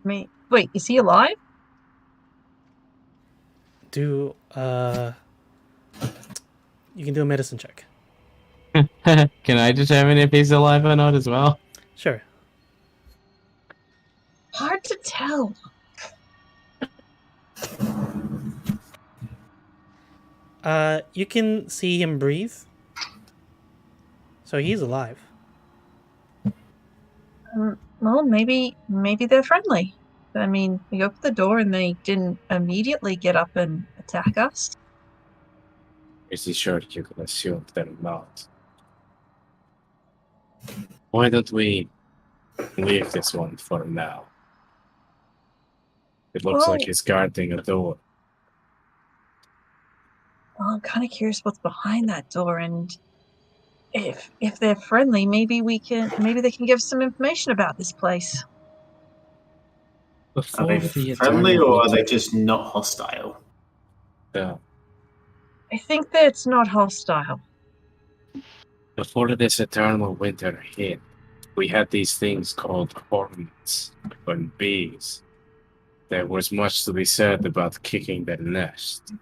Wait, is he alive? You can do a medicine check. Can I determine if he's alive or not as well? Sure. Hard to tell. You can see him breathe. So he's alive. Well, maybe they're friendly. I mean, we opened the door and they didn't immediately get up and attack us. Is he sure you can assume they're not? Why don't we Leave this one for now. It looks Well- like he's guarding a door. Well, I'm kind of curious what's behind that door, and if they're friendly, maybe they can give some information about this place. Are Before they the friendly eternal or are they winter, just not hostile? I think that it's not hostile. before this eternal winter hit, we had these things called hornets and bees. There was much to be said about kicking their nest.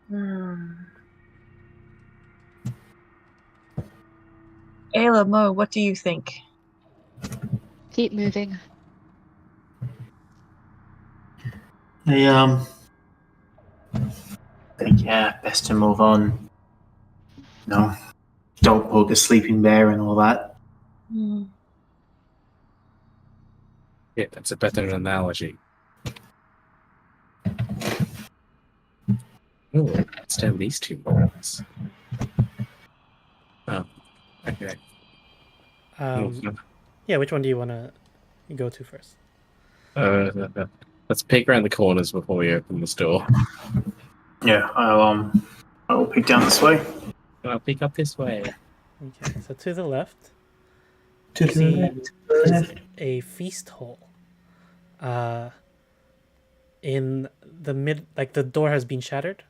Hmm. Ayla, Mo, what do you think? Keep moving. I think best to move on. No, don't poke a sleeping bear and all that. Hmm. Yeah, that's a better analogy. Oh, let's tell these two boys. Oh, okay. Yeah, which one do you want to go to first? Let's peek around the corners before we open this door. Yeah, I'll pick down this way. I'll peek up this way. Okay, so to the left, To you see is a feast hall. In the the door has been shattered.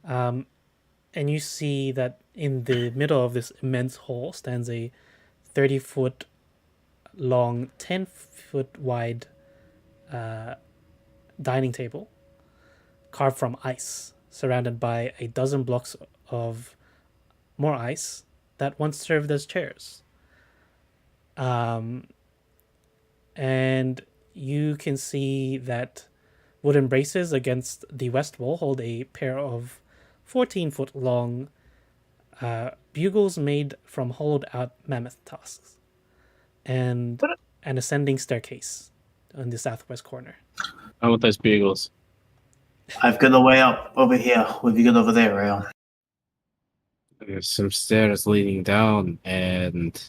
And you see that in the middle of this immense hall stands a 30-foot long, 10-foot wide dining table carved from ice, surrounded by a dozen blocks of more ice that once served as chairs. And you can see that wooden braces against the west wall hold a pair of 14-foot long bugles made from hollowed out mammoth tusks, and an ascending staircase on the southwest corner. I want those bugles. I've got a way up over here. What have you got over there, Rayon? There's some stairs leading down, and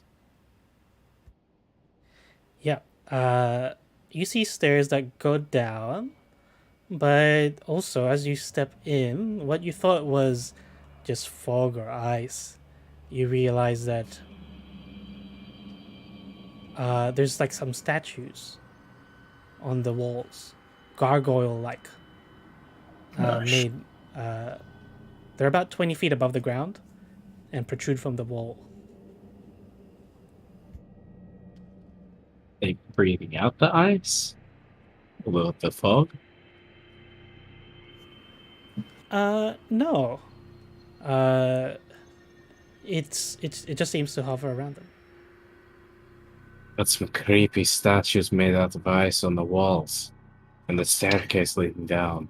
Yeah, you see stairs that go down, but also as you step in, what you thought was just fog or ice, you realize that there's like some statues on the walls, gargoyle-like, made. They're about 20 feet above the ground and protrude from the wall. they breathing out the ice? The fog? No. It just seems to hover around them. Got some creepy statues made out of ice on the walls, and the staircase leading down.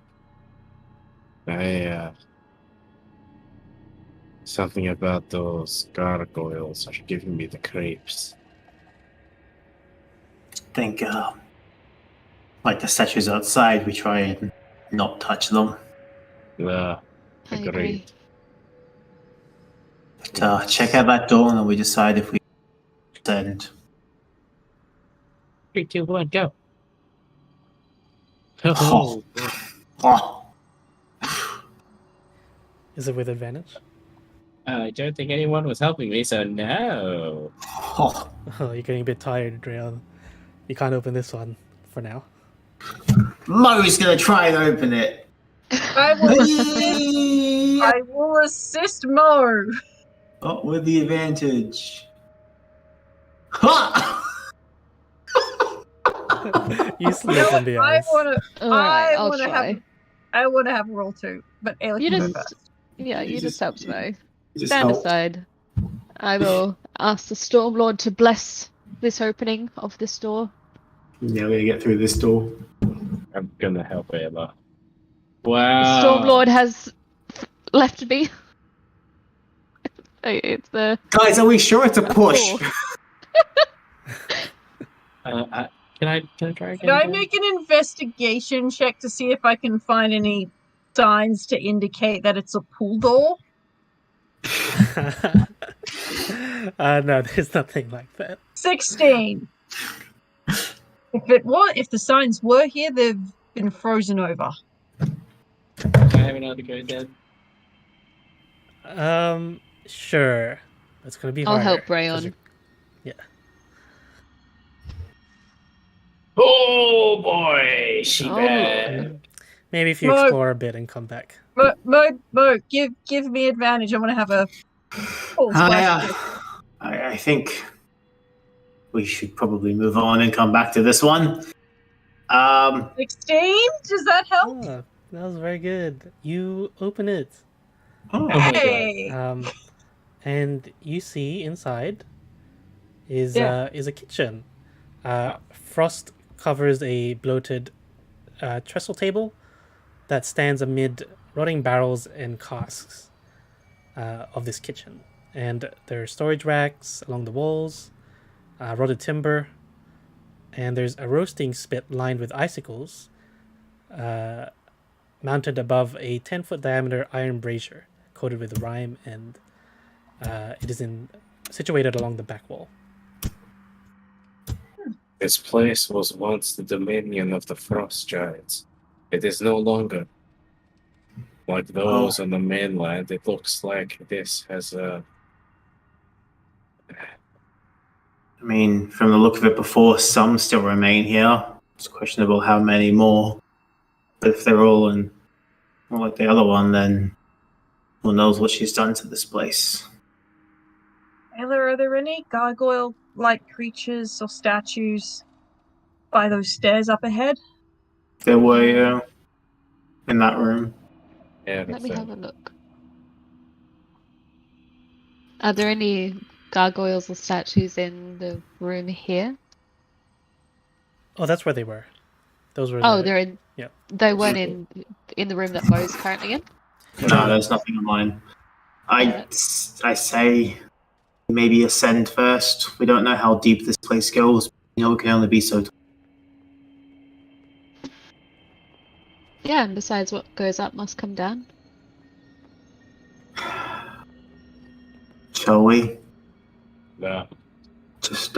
Something about those gargoyles are giving me the creeps. Think, like the statues outside, we try and not touch them. Yeah, I agree. agreed. But, check out that door and then we decide if we send. 3, 2, 1, go. Oh. Oh. Is it with advantage? I don't think anyone was helping me, so no. Oh. Oh, you're getting a bit tired, Drayon. You can't open this one for now. Mo's gonna try and open it. I will assist Mo. Oh, with the advantage. Ha! You slip on the ice. Alright, I'll wanna try. I want to have roll 2, but Ayla You can go just, first. yeah, you You just helped me. Just Stand help. aside. I will ask the Stormlord to bless this opening of this door. Yeah, we're gonna get through this door. I'm gonna help Ayla. The Wow. Stormlord has left me. It's the Guys, are we sure it's a push? four. Can I try again? Can I Ben? make an investigation check to see if I can find any signs to indicate that it's a pool door? No, there's nothing like that. 16. If the signs were here, they've been frozen over. Can I have another go, Dad? Sure. That's gonna be I'll harder. help 'cause Rayon. you're- Yeah. Oh boy, she Oh, bad. Maybe if you No. explore a bit and come back. Mo, give me advantage. I want to have a full splash check. I think we should probably move on and come back to this one. 16? Does that help? Oh, that was very good. You open it. Oh my god. Hey! And you see inside is Yeah. a kitchen. Frost covers a bloated trestle table that stands amid rotting barrels and casks of this kitchen. And there are storage racks along the walls, rotted timber, and there's a roasting spit lined with icicles mounted above a 10-foot diameter iron brazier coated with rime, and it is situated along the back wall. This place was once the dominion of the frost giants. It is no longer. Like those on the mainland, it looks like this has a... I mean, from the look of it before, some still remain here. It's questionable how many more. But if they're all in, well, like the other one, then who knows what she's done to this place. Taylor, are there any gargoyle-like creatures or statues by those stairs up ahead? There were in that room. Yeah, let me have a look. Are there any gargoyles or statues in the room here? Oh, that's where they were. Those were. Oh, they're in. Yeah. They weren't in the room that Mo's currently in. No, there's nothing in mine. I say maybe ascend first. We don't know how deep this place goes. You know, it can only be so. Yeah, and besides, what goes up must come down. Shall we? No. Just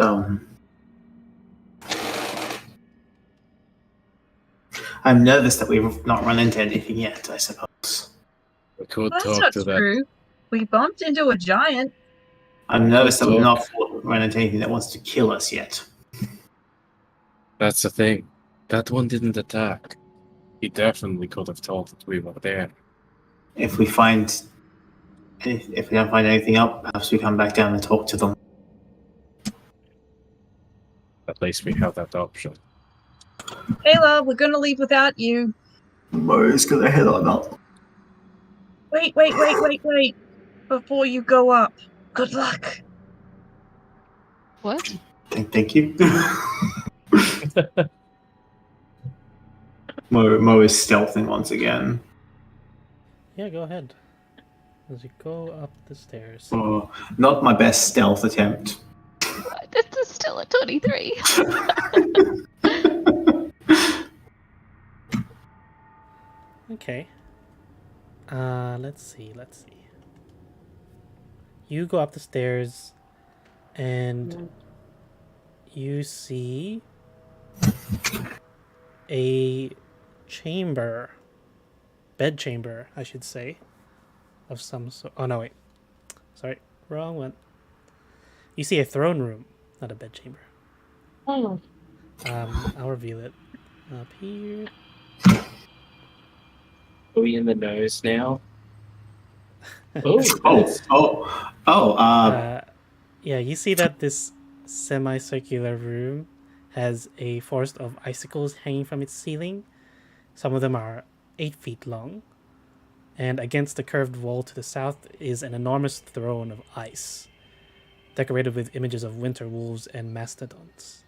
I'm nervous that we've not run into anything yet, I suppose. We could That's talk not to that. true. We bumped into a giant. I'm nervous that we've Talk. not run into anything that wants to kill us yet. That's the thing. That one didn't attack. He definitely could have told that we were there. If we don't find anything up, perhaps we come back down and talk to them. At least we have that option. Taylor, we're gonna leave without you. Mo's gonna head on up. Wait. Before you go up. Good luck. What? Thank you. Mo is stealthing once again. Yeah, go ahead. As you go up the stairs. Oh, not my best stealth attempt. This is still a 23. Okay. Let's see. You go up the stairs and you see a bed chamber, I should say, of some sort. Oh no, wait. Sorry, wrong one. You see a throne room, not a bed chamber. Oh. I'll reveal it up here. Are we in the nose now? Yeah, you see that this semicircular room has a forest of icicles hanging from its ceiling. Some of them are 8 feet long. And against the curved wall to the south is an enormous throne of ice, decorated with images of winter wolves and mastodons.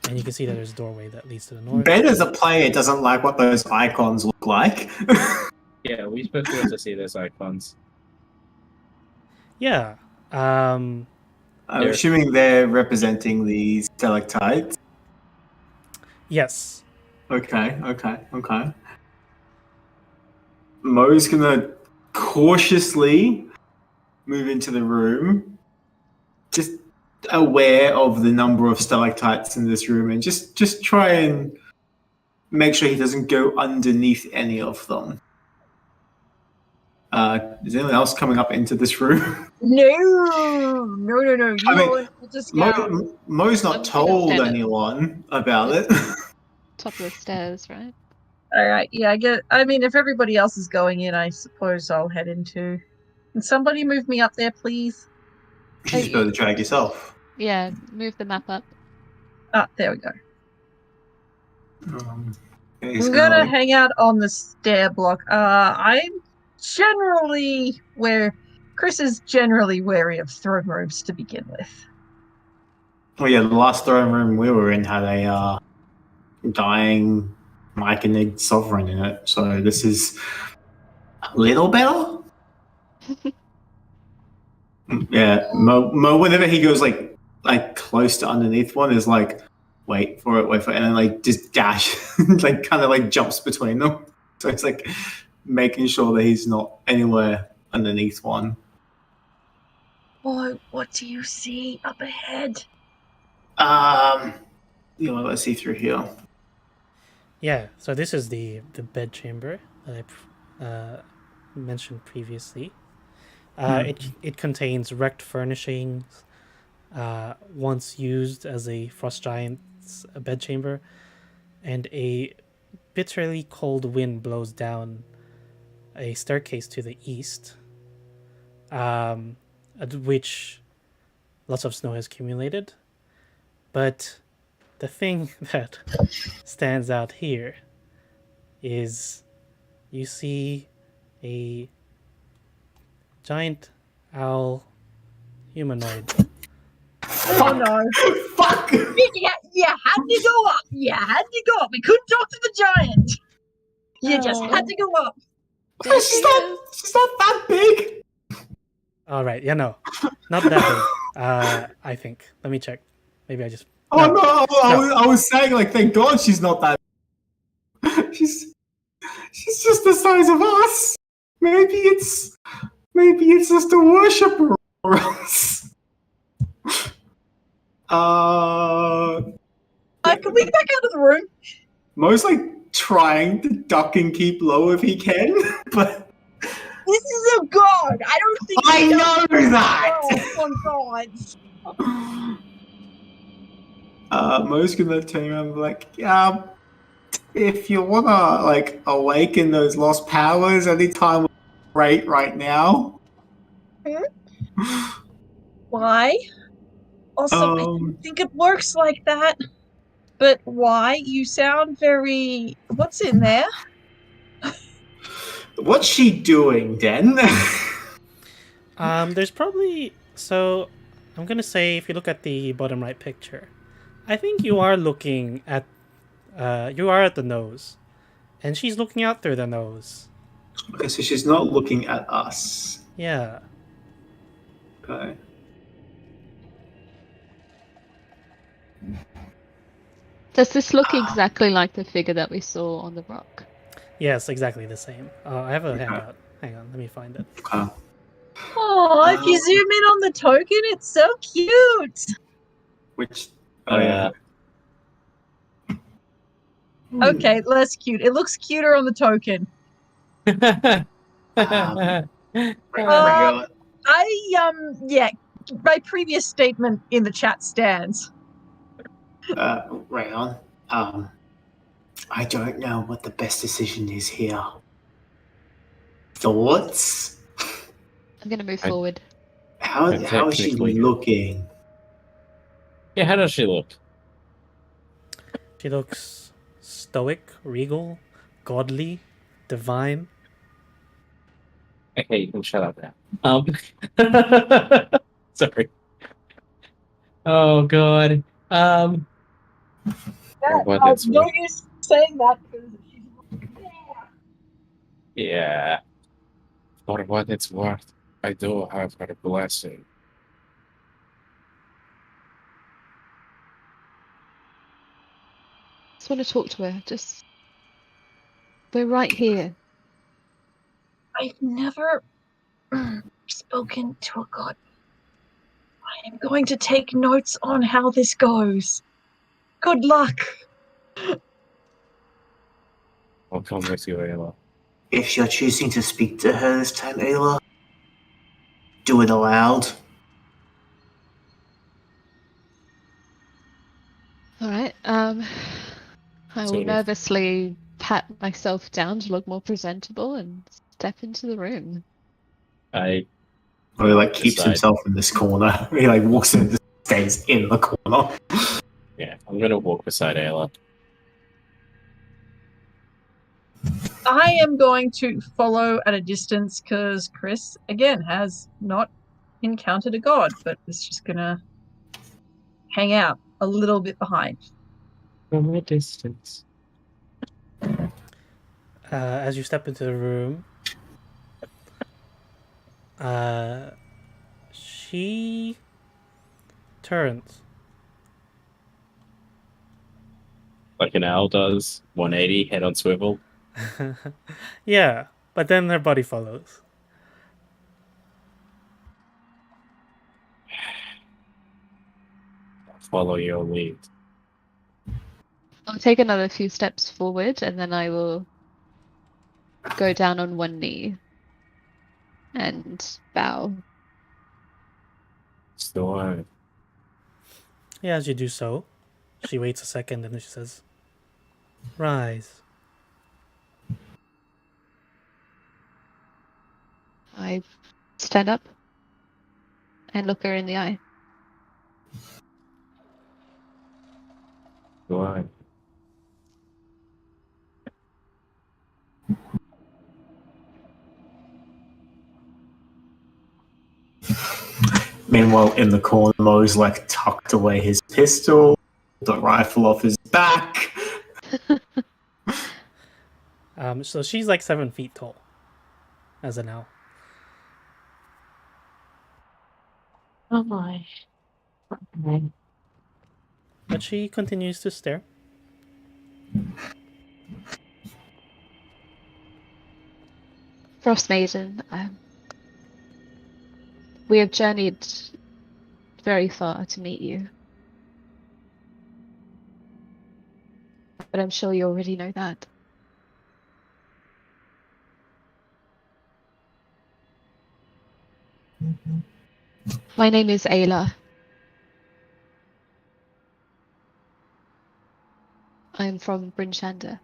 And you can see that there's a doorway that leads to the north. Ben as a player doesn't like what those icons look like. Yeah, we're supposed to be able to see those icons. Yeah. I'm assuming they're representing the stalactites. Yes. Okay. Mo's gonna cautiously move into the room just aware of the number of stalactites in this room, and just try and make sure he doesn't go underneath any of them. Is anyone else coming up into this room? No. You I mean, want to just go. Mo's I'm not gonna told stand at- anyone about it. Top of the stairs, right? All right. Yeah, I mean, if everybody else is going in, I suppose I'll head into. Can somebody move me up there, please? You just better drag yourself. Yeah, move the map up. Ah, there we go. He's I'm gonna like, hang out on the stair block. I'm generally Chris is generally wary of throne rooms to begin with. oh yeah, the last throne room we were in had a dying Myconid sovereign in it, so this is a little better. Yeah, Mo, whenever he goes like close to underneath one, is like, wait for it, and then like just dash, like kind of like jumps between them. So it's like making sure that he's not anywhere underneath one. Boy, what do you see up ahead? Let's see through here. Yeah, so this is the bedchamber that I mentioned previously. It contains wrecked furnishings, once used as a frost giant's bedchamber, and a bitterly cold wind blows down a staircase to the east, at which lots of snow has accumulated. But the thing that stands out here is you see a giant owl humanoid. Oh no! Fuck! You had to go up. You had to go up. We couldn't talk to the giant. You just had to go up. She's not that big. All right, yeah, no, not that big. I think. Let me check. Maybe I just. Oh no! I was saying like, thank God she's not that. She's just the size of us. Maybe it's just a worshiper or else. Can we back out of the room? Mo's like trying to duck and keep low if he can, but This is a god. I don't think I we can know that. on gods. Mo's gonna turn around and be like, yeah, if you wanna like awaken those lost powers anytime would be great right now. Why? Also, I don't think it works like that. But why? You sound very. What's in there? What's she doing, Den? There's probably so. I'm gonna say if you look at the bottom right picture, I think you are looking at. You are at the nose, and she's looking out through the nose. Okay, so she's not looking at us. Yeah. Okay. Does this look exactly like the figure that we saw on the rock? Yes, exactly the same. I have a handout. Hang on, let me find it. Okay. Oh, if you zoom in on the token, it's so cute. Which? Oh yeah. Okay, less cute. It looks cuter on the token. Yeah. My previous statement in the chat stands. Rayon, I don't know what the best decision is here. Thoughts? I'm gonna move forward. How is she technically- looking? Yeah, how does she look? She looks stoic, regal, godly, divine. Okay, you can shut up now. Sorry. Oh god. For what it's No worth. use saying that because Yeah. For what it's worth, I do have her blessing. Just want to talk to her. We're right here. I've never spoken to a god. I'm going to take notes on how this goes. Good luck. I'll come with you, Ayla. If you're choosing to speak to her this time, Ayla, do it aloud. All right. I will Sort of. nervously pat myself down to look more presentable and step into the room. I Or he like keeps Decide. himself in this corner. He like walks in and stays in the corner. Yeah, I'm gonna walk beside Ayla. I am going to follow at a distance because Chris, again, has not encountered a god, but is just gonna hang out a little bit behind. From a distance. As you step into the room, she turns. Like an owl does. 180, head on swivel. Yeah, but then her body follows. I'll follow your lead. I'll take another few steps forward and then I will go down on one knee and bow. So Yeah, as you do so, she waits a second and then she says, "Rise." I stand up and look her in the eye. Why? Meanwhile, in the corner, Mo's like tucked away his pistol, the rifle off his back. So she's like 7 feet tall as an owl. Oh my. Okay. But she continues to stare. Frostmaiden, we have journeyed very far to meet you. But I'm sure you already know that. My name is Ayla. I'm from Bryn Shander.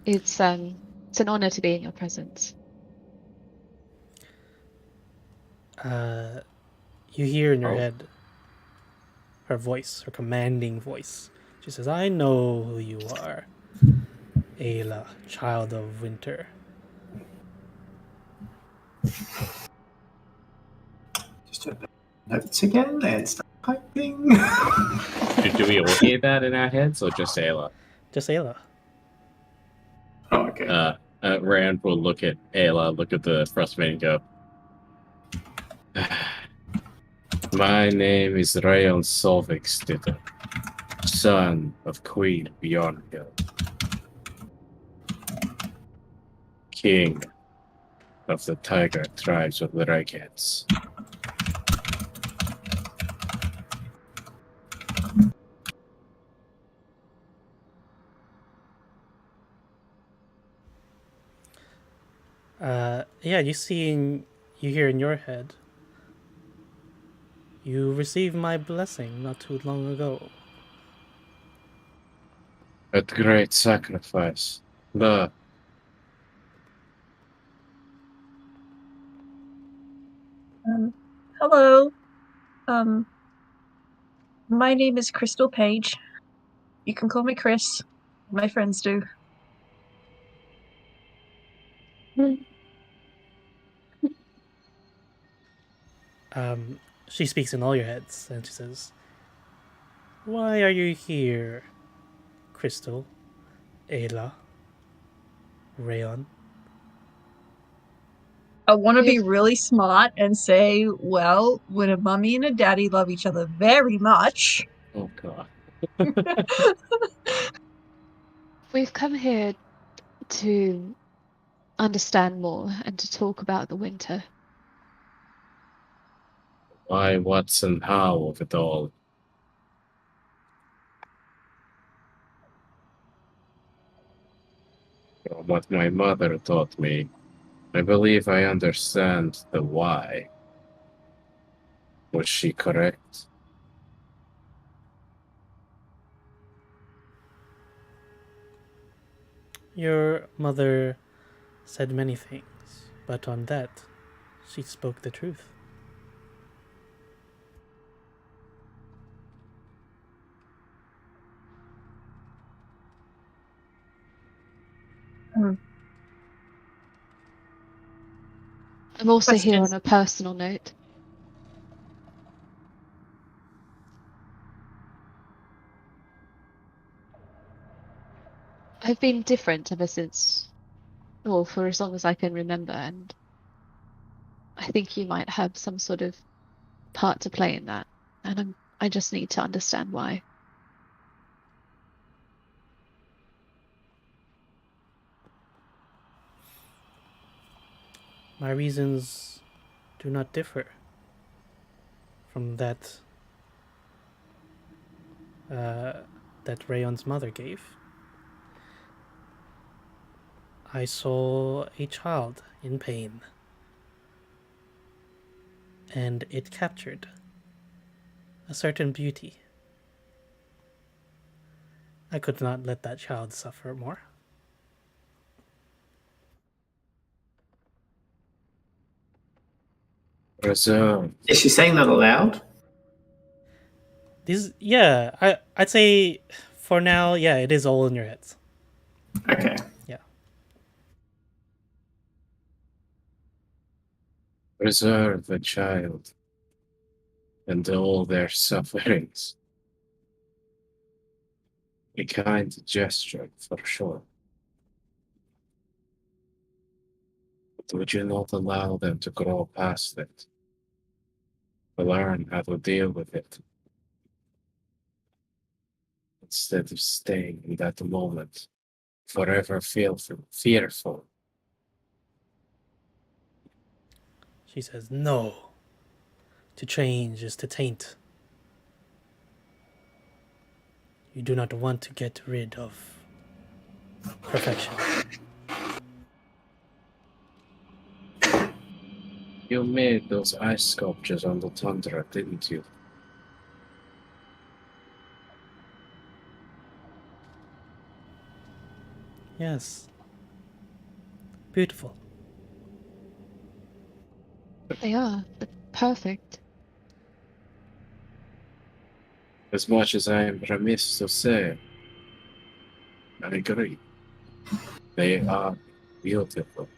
It's an honor to be in your presence. You hear in your head her voice, her commanding voice. She says, "I know who you are. Ayla, child of winter." Just open notes again and start typing. Do we all hear that in our heads or just Ayla? Just Ayla. Oh, okay. Rand will look at Ayla, look at the Frostmaiden and go, my name is Rayon Solvikstitter, son of Queen Bjornhild, king of the tiger tribes of the Reichets. Yeah, you hear in your head, you received my blessing not too long ago. At great sacrifice. The Hello. My name is Crystal Page. You can call me Chris. My friends do. She speaks in all your heads, and she says, "Why are you here, Crystal, Ayla, Rayon?" I want to be Yes. really smart and say, well, when a mummy and a daddy love each other very much. oh god. We've come here to understand more and to talk about the winter. Why, what's, and how of it all. From what my mother taught me, I believe I understand the why. Was she correct? Your mother said many things, but on that, she spoke the truth. I'm also here Questions? on a personal note. I've been different ever since, well, for as long as I can remember, and I think you might have some sort of part to play in that, and I just need to understand why. My reasons do not differ from that that Rayon's mother gave. I saw a child in pain, and it captured a certain beauty. I could not let that child suffer more. Reserve. Is she saying that aloud? I'd say for now, yeah, it is all in your heads. Okay. Yeah. Preserve the child and all their sufferings. A kind gesture, for sure. But would you not allow them to grow past it? To learn how to deal with it? Instead of staying in that moment, forever fearful. She says, no. To change is to taint. You do not want to get rid of perfection. You made those ice sculptures on the tundra, didn't you? Yes. Beautiful. They are. They're perfect. As much as I am remiss to say, I agree. They are beautiful.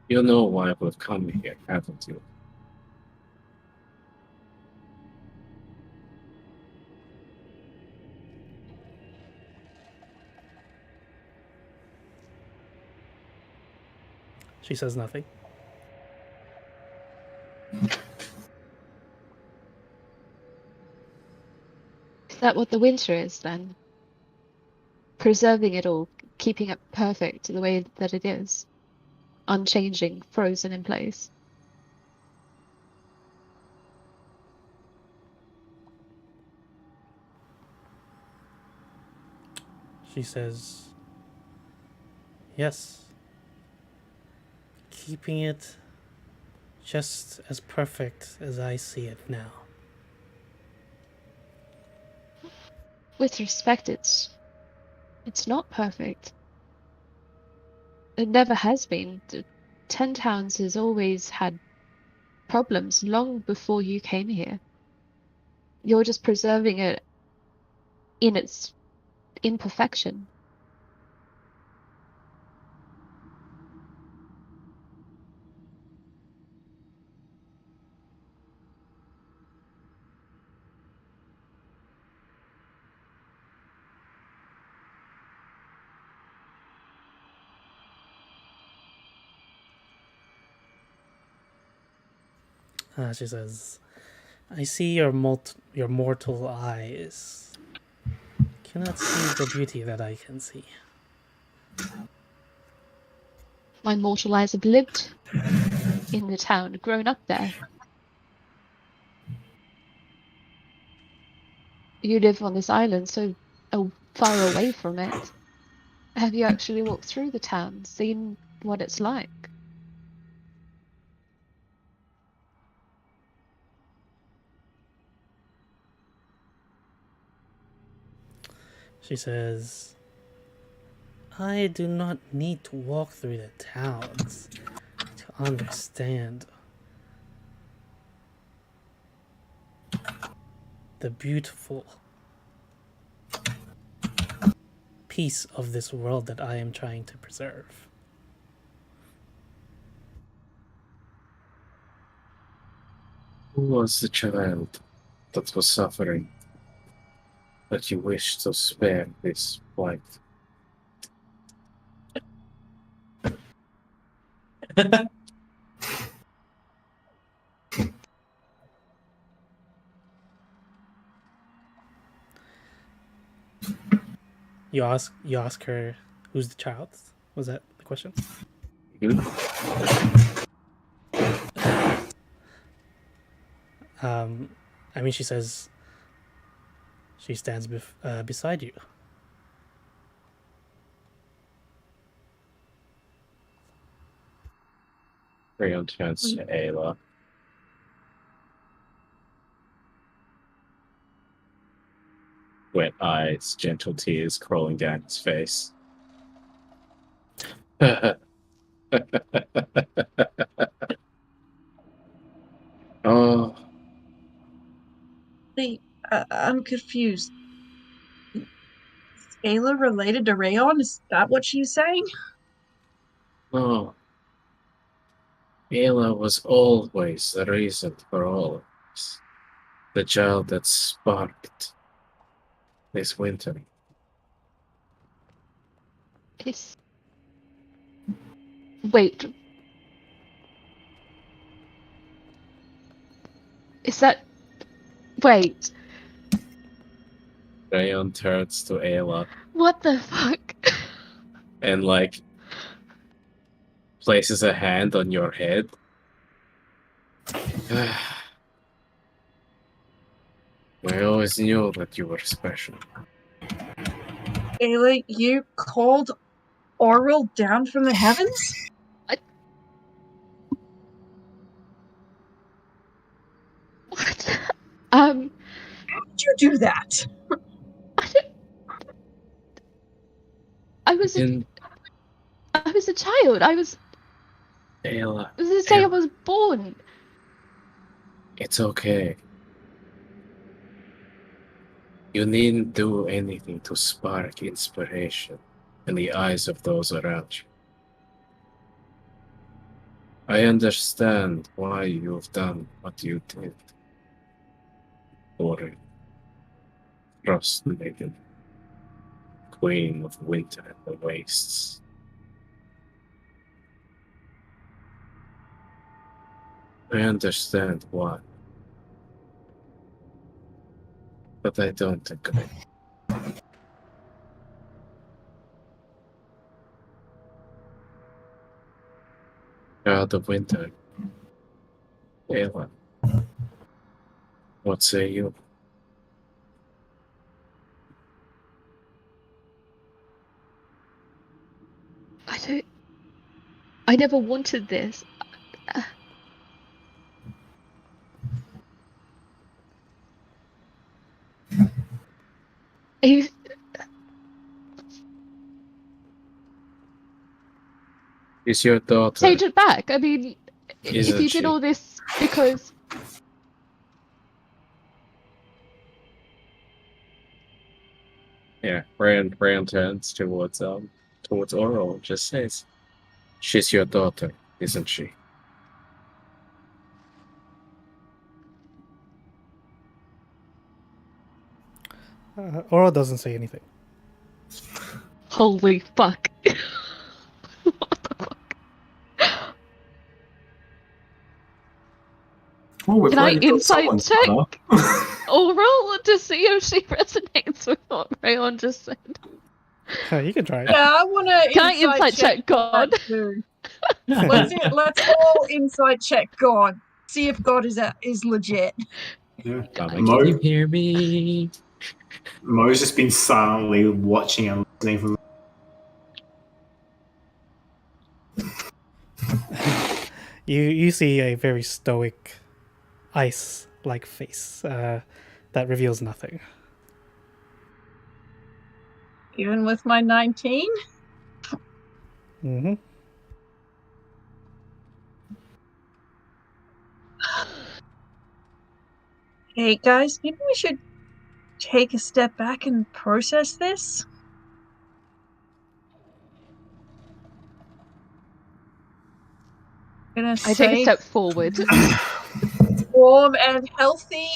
You know why we've come here, haven't you? She says nothing. Is that what the winter is then? Preserving it all, keeping it perfect the way that it is, unchanging, frozen in place. She says, yes. Keeping it just as perfect as I see it now. With respect, it's not perfect. It never has been. Ten Towns has always had problems long before you came here. You're just preserving it in its imperfection. She says, I see your mortal eyes. Cannot see the beauty that I can see. My mortal eyes have lived in the town, grown up there. You live on this island so far away from it. Have you actually walked through the town, seen what it's like? She says, I do not need to walk through the towns to understand the beautiful piece of this world that I am trying to preserve. Who was the child that was suffering that you wish to spare this plight? You ask her who's the child? Was that the question? I mean, she says she stands beside you. Rayon turns to Ayla. Wet eyes, gentle tears crawling down his face. Oh, Wait, I'm confused. Is Ayla related to Rayon? Is that what she's saying? no. Ayla was always the reason for all of this. The child that sparked this winter. Wait. Is that... Wait. Rayon turns to Ayla What the fuck? and places a hand on your head. I always knew that you were special. Ayla, you called Oral down from the heavens? What? How did you do that? I was In a child. Ayla, This is the day I Ayla, was born. it's okay. You needn't do anything to spark inspiration in the eyes of those around you. I understand why you've done what you did. For Frostmaiden, Queen of Winter and the Wastes. I understand why. But I don't agree. God of Winter, Ayla, what say you? I never wanted this. You Is your daughter, take it back. I mean, if isn't you did she? all this because... Yeah, Rand turns towards Oral and just says, she's your daughter, isn't she? Oro doesn't say anything. Holy fuck. What the fuck? Oh, we're Can I playing until insight someone's check? mother. Or roll to see if she resonates with what Rayon just said. You can try. Yeah, I want to Can I insight check God? that too. Let's all insight check God. See if God is legit. Yeah. Mama, Guys. can you hear me? Mo's just been silently watching and listening from. You see a very stoic, ice-like face that reveals nothing. Even with my 19. Mm-hmm. Hey guys, maybe we should take a step back and process this. Gonna I take a say step forward. warm and healthy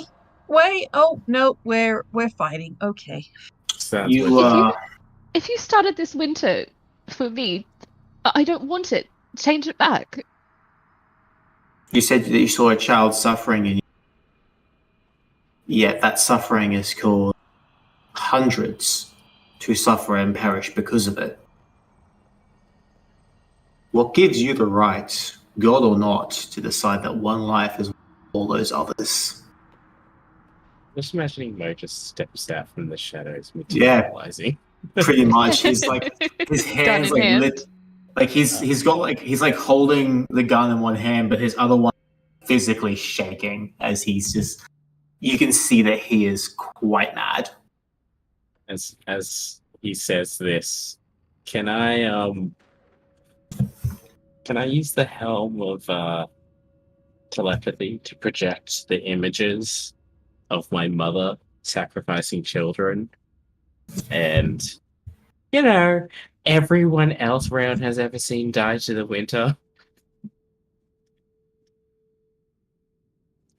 way. Oh no, we're fighting. Okay. Sounds You what If you started this winter for me, I don't want it. Change it back. you said that you saw a child suffering, and yet that suffering has caused hundreds to suffer and perish because of it. What gives you the right, God or not, to decide that one life is all those others? Just imagining Mo just steps out from the shadows, Yeah. materializing. Pretty much. He's like his Gun hands in like hand. lit. Like he's got like he's like holding the gun in one hand, but his other one physically shaking as he's just. You can see that he is quite mad. As he says this, can I use the helm of telepathy to project the images of my mother sacrificing children and everyone else Round has ever seen die to the winter,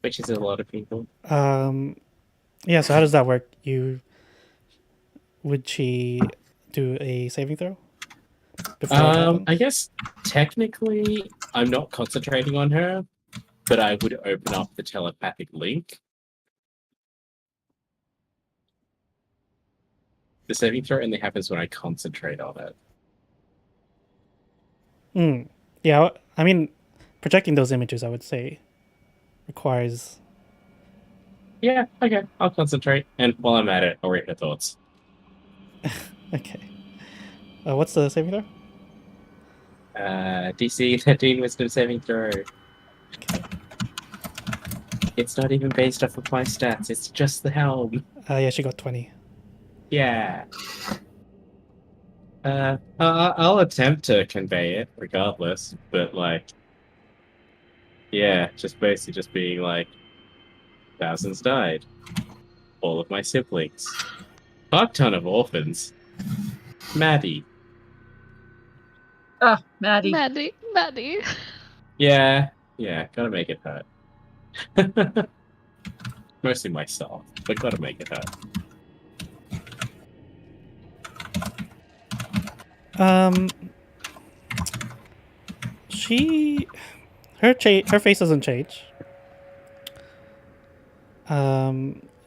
which is a lot of people. Yeah. So how does that work? Would she do a saving throw before it happens? I guess technically I'm not concentrating on her, but I would open up the telepathic link. The saving throw only happens when I concentrate on it. Yeah. I mean, projecting those images, I would say, requires. Yeah, okay, I'll concentrate, and while I'm at it, I'll read her thoughts. Okay. What's the saving throw? DC 13 Wisdom saving throw. Okay. It's not even based off of my stats, it's just the helm. Yeah, she got 20. Yeah. I'll attempt to convey it regardless, but yeah, just basically just being like, thousands died. All of my siblings. Fuck ton of orphans. Maddie. Ah, Maddie. Maddie. Yeah, gotta make it hurt. Mostly myself, but gotta make it hurt. Her face doesn't change.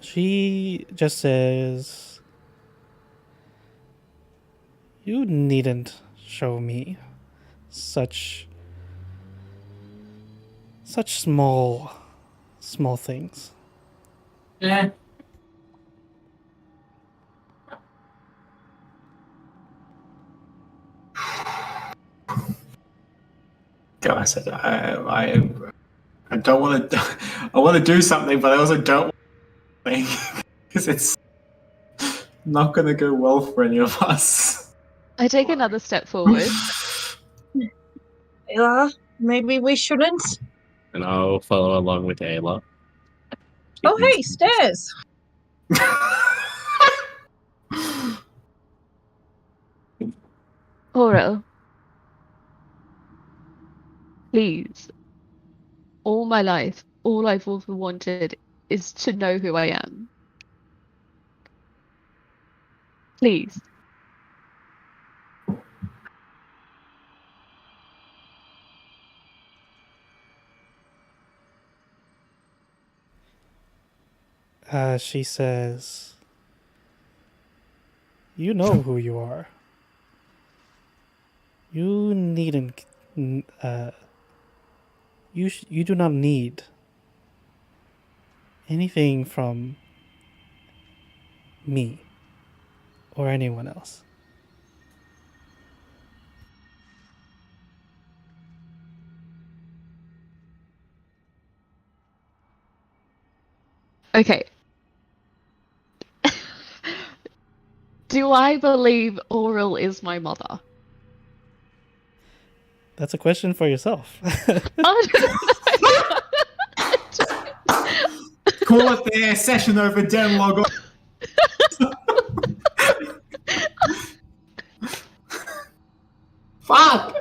She just says, "You needn't show me such small things." Eh. Guys, I don't want to. I want to do something, but I also don't want to because it's not going to go well for any of us. I take another step forward. Ayla, maybe we shouldn't. And I'll follow along with Ayla. Oh, hey, stairs. Oro, please. All my life, all I've ever wanted is to know who I am. Please. She says, "You know who you are. You needn't. You do not need anything from me or anyone else." Okay. Do I believe Oral is my mother? That's a question for yourself. I Call it there. Session over. Den log on. Fuck.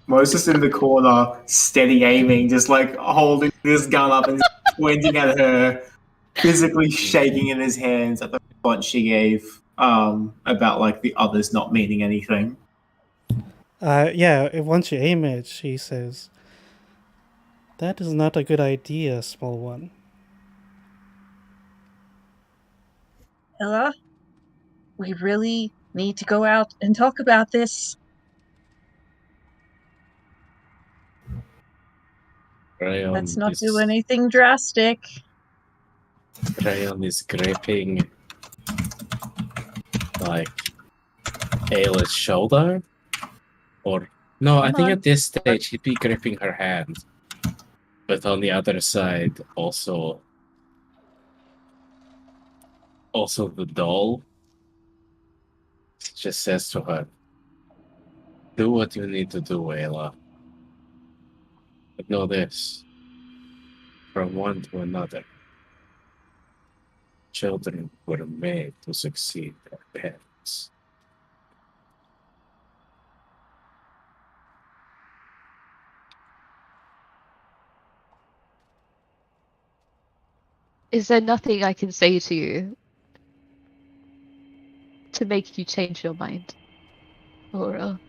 Moses in the corner, steady aiming, just like holding this gun up and pointing at her, physically shaking in his hands at the response she gave about like the others not meaning anything. Yeah, once you aim it, she says, "That is not a good idea, small one." Ella, we really need to go out and talk about this. Let's not do anything drastic. Rayon is gripping like Ayla's shoulder, or no? I think at this stage he'd be gripping her hand, but on the other side, also the doll just says to her, "Do what you need to do, Ayla. But know this: from one to another, children were made to succeed their parents." Is there nothing I can say to you to make you change your mind, Oral?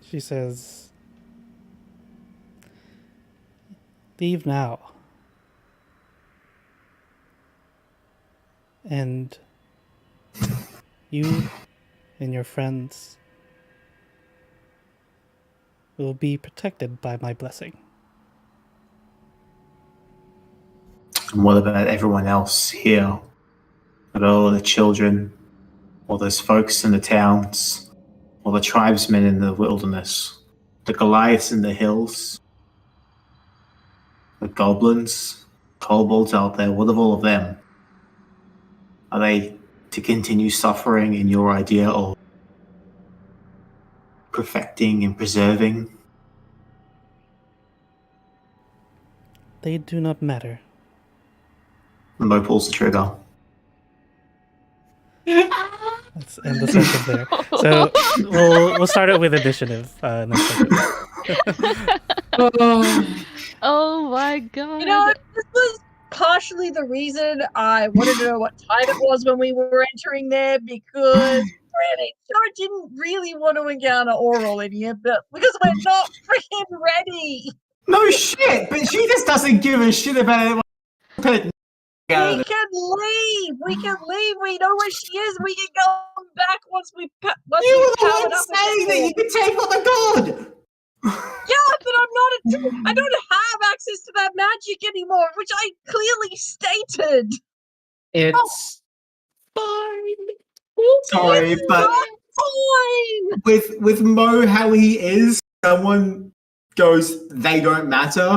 She says, "Leave now. And you and your friends will be protected by my blessing." And what about everyone else here? About all the children, all those folks in the towns, all the tribesmen in the wilderness, the Goliaths in the hills, the goblins, kobolds out there, what of all of them? Are they to continue suffering in your idea of perfecting and preserving? They do not matter. Mo pulls the trigger. Let's end the session there. So we'll start it with initiative next session. Oh my god. You know, this was partially the reason I wanted to know what time it was when we were entering there, because Granny sure didn't really want to encounter Oral in here, but because we're not freaking ready. No shit, but she just doesn't give a shit about it. We can leave. We can leave. We know where she is. We can go back once we You were the powered one up. saying that you could take on the god. Yeah, but I don't have access to that magic anymore, which I clearly stated. It's fine. Sorry, It's but not fine. with Mo how he is, someone goes, they don't matter.